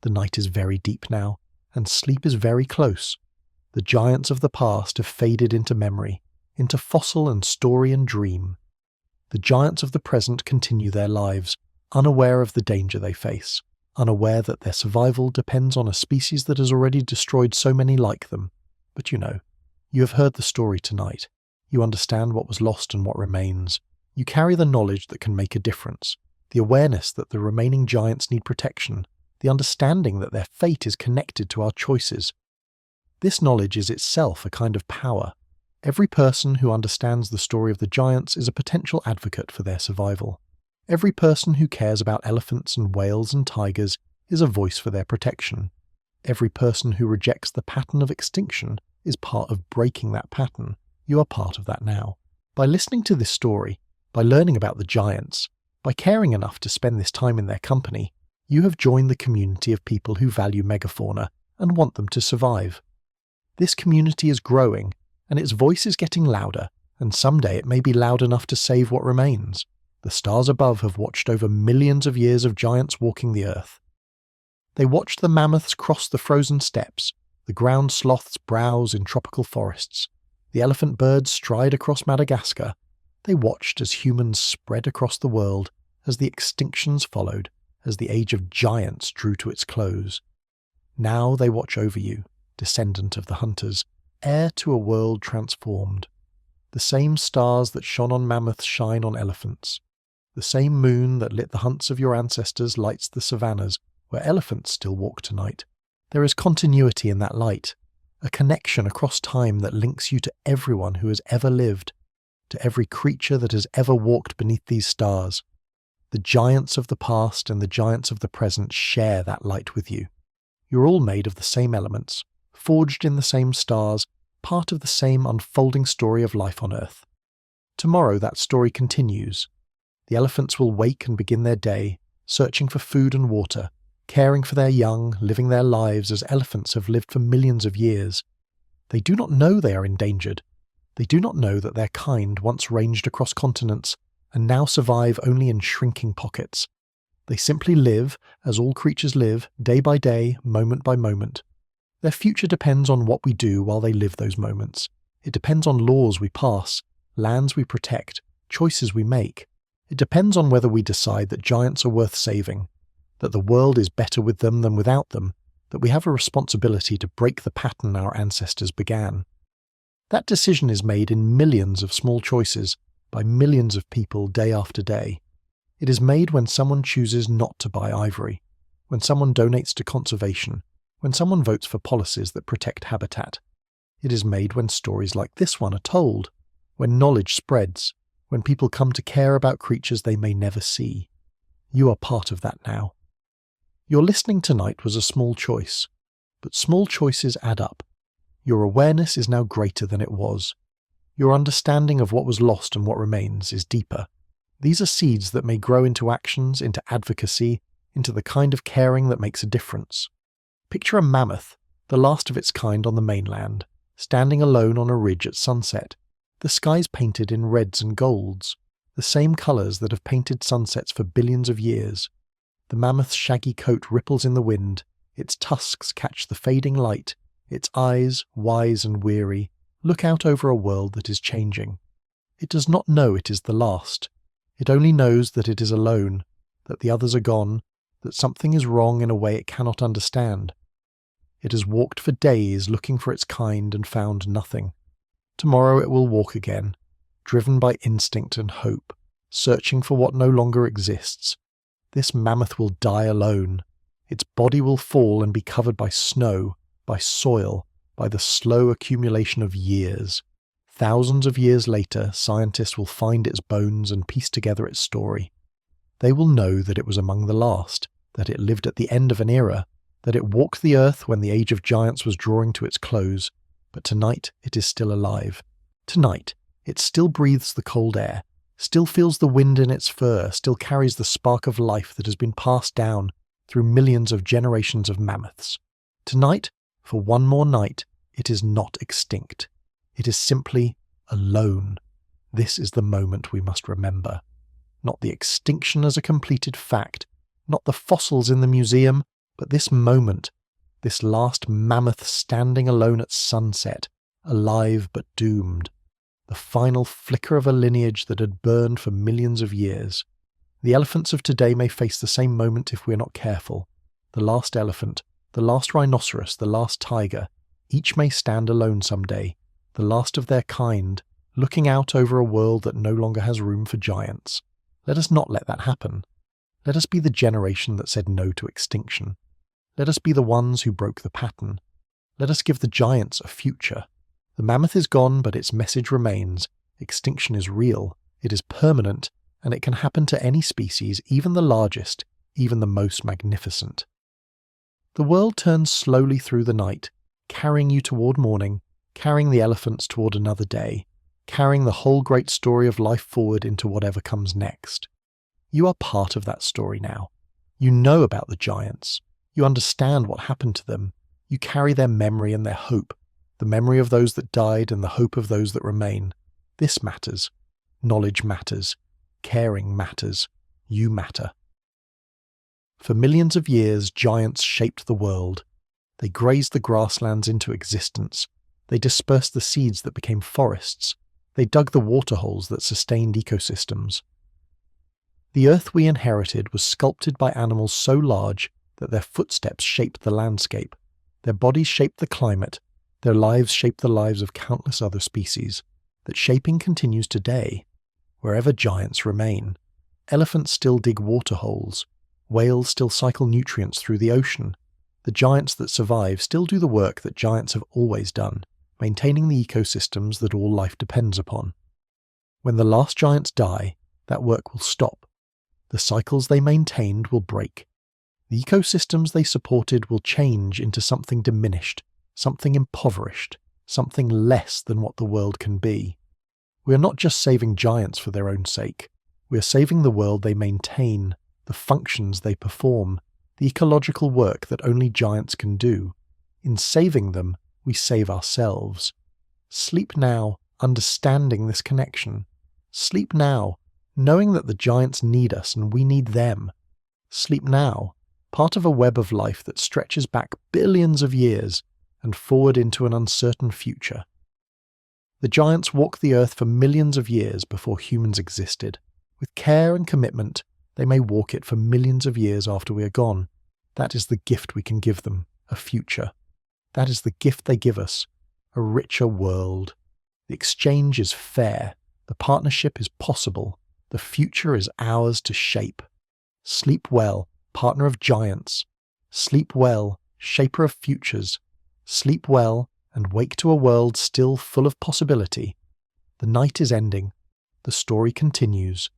The night is very deep now, and sleep is very close. The giants of the past have faded into memory, into fossil and story and dream. The giants of the present continue their lives, unaware of the danger they face, unaware that their survival depends on a species that has already destroyed so many like them. But you have heard the story tonight. You understand what was lost and what remains. You carry the knowledge that can make a difference. The awareness that the remaining giants need protection, the understanding that their fate is connected to our choices. This knowledge is itself a kind of power. Every person who understands the story of the giants is a potential advocate for their survival. Every person who cares about elephants and whales and tigers is a voice for their protection. Every person who rejects the pattern of extinction is part of breaking that pattern. You are part of that now. By listening to this story, by learning about the giants, by caring enough to spend this time in their company, you have joined the community of people who value megafauna and want them to survive. This community is growing, and its voice is getting louder, and someday it may be loud enough to save what remains. The stars above have watched over millions of years of giants walking the earth. They watched the mammoths cross the frozen steppes, the ground sloths browse in tropical forests, the elephant birds stride across Madagascar. They watched as humans spread across the world, as the extinctions followed, as the age of giants drew to its close. Now they watch over you, descendant of the hunters, heir to a world transformed. The same stars that shone on mammoths shine on elephants. The same moon that lit the hunts of your ancestors lights the savannas, where elephants still walk tonight. There is continuity in that light, a connection across time that links you to everyone who has ever lived, to every creature that has ever walked beneath these stars. The giants of the past and the giants of the present share that light with you. You're all made of the same elements, forged in the same stars, part of the same unfolding story of life on Earth. Tomorrow that story continues. The elephants will wake and begin their day, searching for food and water, caring for their young, living their lives as elephants have lived for millions of years. They do not know they are endangered. They do not know that their kind once ranged across continents and now survive only in shrinking pockets. They simply live, as all creatures live, day by day, moment by moment. Their future depends on what we do while they live those moments. It depends on laws we pass, lands we protect, choices we make. It depends on whether we decide that giants are worth saving, that the world is better with them than without them, that we have a responsibility to break the pattern our ancestors began. That decision is made in millions of small choices by millions of people day after day. It is made when someone chooses not to buy ivory, when someone donates to conservation, when someone votes for policies that protect habitat. It is made when stories like this one are told, when knowledge spreads, when people come to care about creatures they may never see. You are part of that now. Your listening tonight was a small choice, but small choices add up. Your awareness is now greater than it was. Your understanding of what was lost and what remains is deeper. These are seeds that may grow into actions, into advocacy, into the kind of caring that makes a difference. Picture a mammoth, the last of its kind on the mainland, standing alone on a ridge at sunset. The sky's painted in reds and golds, the same colours that have painted sunsets for billions of years. The mammoth's shaggy coat ripples in the wind, its tusks catch the fading light, its eyes, wise and weary, look out over a world that is changing. It does not know it is the last. It only knows that it is alone, that the others are gone, that something is wrong in a way it cannot understand. It has walked for days looking for its kind and found nothing. Tomorrow it will walk again, driven by instinct and hope, searching for what no longer exists. This mammoth will die alone. Its body will fall and be covered by snow, by soil, by the slow accumulation of years. Thousands of years later, scientists will find its bones and piece together its story. They will know that it was among the last, that it lived at the end of an era, that it walked the earth when the age of giants was drawing to its close. But tonight it is still alive. Tonight it still breathes the cold air, still feels the wind in its fur, still carries the spark of life that has been passed down through millions of generations of mammoths. Tonight, for one more night, it is not extinct. It is simply alone. This is the moment we must remember. Not the extinction as a completed fact, not the fossils in the museum, but this moment, this last mammoth standing alone at sunset, alive but doomed. The final flicker of a lineage that had burned for millions of years. The elephants of today may face the same moment if we are not careful. The last elephant, the last rhinoceros, the last tiger, each may stand alone someday, the last of their kind, looking out over a world that no longer has room for giants. Let us not let that happen. Let us be the generation that said no to extinction. Let us be the ones who broke the pattern. Let us give the giants a future. The mammoth is gone, but its message remains. Extinction is real, it is permanent, and it can happen to any species, even the largest, even the most magnificent. The world turns slowly through the night, carrying you toward morning, carrying the elephants toward another day, carrying the whole great story of life forward into whatever comes next. You are part of that story now. You know about the giants. You understand what happened to them. You carry their memory and their hope, the memory of those that died and the hope of those that remain. This matters. Knowledge matters. Caring matters. You matter. For millions of years, giants shaped the world. They grazed the grasslands into existence. They dispersed the seeds that became forests. They dug the waterholes that sustained ecosystems. The earth we inherited was sculpted by animals so large that their footsteps shaped the landscape. Their bodies shaped the climate. Their lives shaped the lives of countless other species. That shaping continues today, wherever giants remain. Elephants still dig waterholes. Whales still cycle nutrients through the ocean. The giants that survive still do the work that giants have always done, maintaining the ecosystems that all life depends upon. When the last giants die, that work will stop. The cycles they maintained will break. The ecosystems they supported will change into something diminished, something impoverished, something less than what the world can be. We are not just saving giants for their own sake. We are saving the world they maintain, the functions they perform, the ecological work that only giants can do. In saving them, we save ourselves. Sleep now, understanding this connection. Sleep now, knowing that the giants need us and we need them. Sleep now, part of a web of life that stretches back billions of years and forward into an uncertain future. The giants walked the earth for millions of years before humans existed. With care and commitment, they may walk it for millions of years after we are gone. That is the gift we can give them, a future. That is the gift they give us, a richer world. The exchange is fair. The partnership is possible. The future is ours to shape. Sleep well, partner of giants. Sleep well, shaper of futures. Sleep well, and wake to a world still full of possibility. The night is ending. The story continues.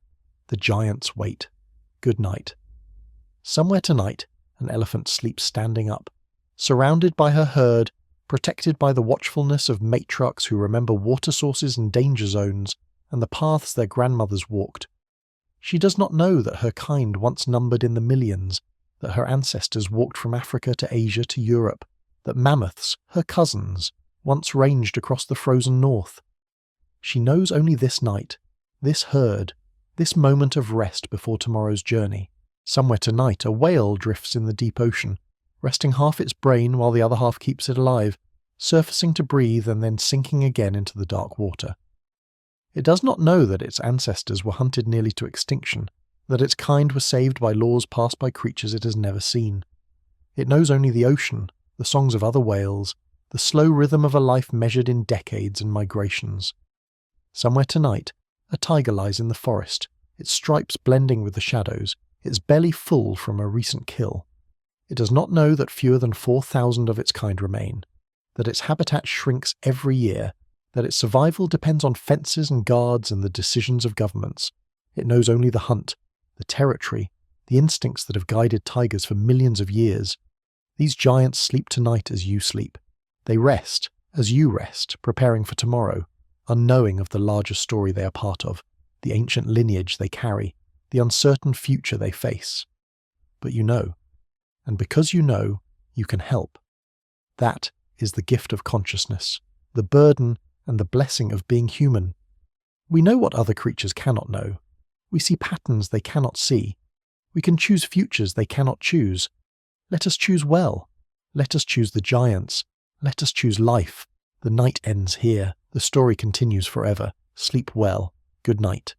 The giants wait. Good night. Somewhere tonight, an elephant sleeps standing up, surrounded by her herd, protected by the watchfulness of matriarchs who remember water sources and danger zones and the paths their grandmothers walked. She does not know that her kind once numbered in the millions, that her ancestors walked from Africa to Asia to Europe, that mammoths, her cousins, once ranged across the frozen north. She knows only this night, this herd, this moment of rest before tomorrow's journey. Somewhere tonight a whale drifts in the deep ocean, resting half its brain while the other half keeps it alive, surfacing to breathe and then sinking again into the dark water. It does not know that its ancestors were hunted nearly to extinction, that its kind were saved by laws passed by creatures it has never seen. It knows only the ocean, the songs of other whales, the slow rhythm of a life measured in decades and migrations. Somewhere tonight, a tiger lies in the forest, its stripes blending with the shadows, its belly full from a recent kill. It does not know that fewer than 4,000 of its kind remain, that its habitat shrinks every year, that its survival depends on fences and guards and the decisions of governments. It knows only the hunt, the territory, the instincts that have guided tigers for millions of years. These giants sleep tonight as you sleep. They rest as you rest, preparing for tomorrow, unknowing of the larger story they are part of, the ancient lineage they carry, the uncertain future they face. But you know. And because you know, you can help. That is the gift of consciousness, the burden and the blessing of being human. We know what other creatures cannot know. We see patterns they cannot see. We can choose futures they cannot choose. Let us choose well. Let us choose the giants. Let us choose life. The night ends here. The story continues forever. Sleep well. Good night.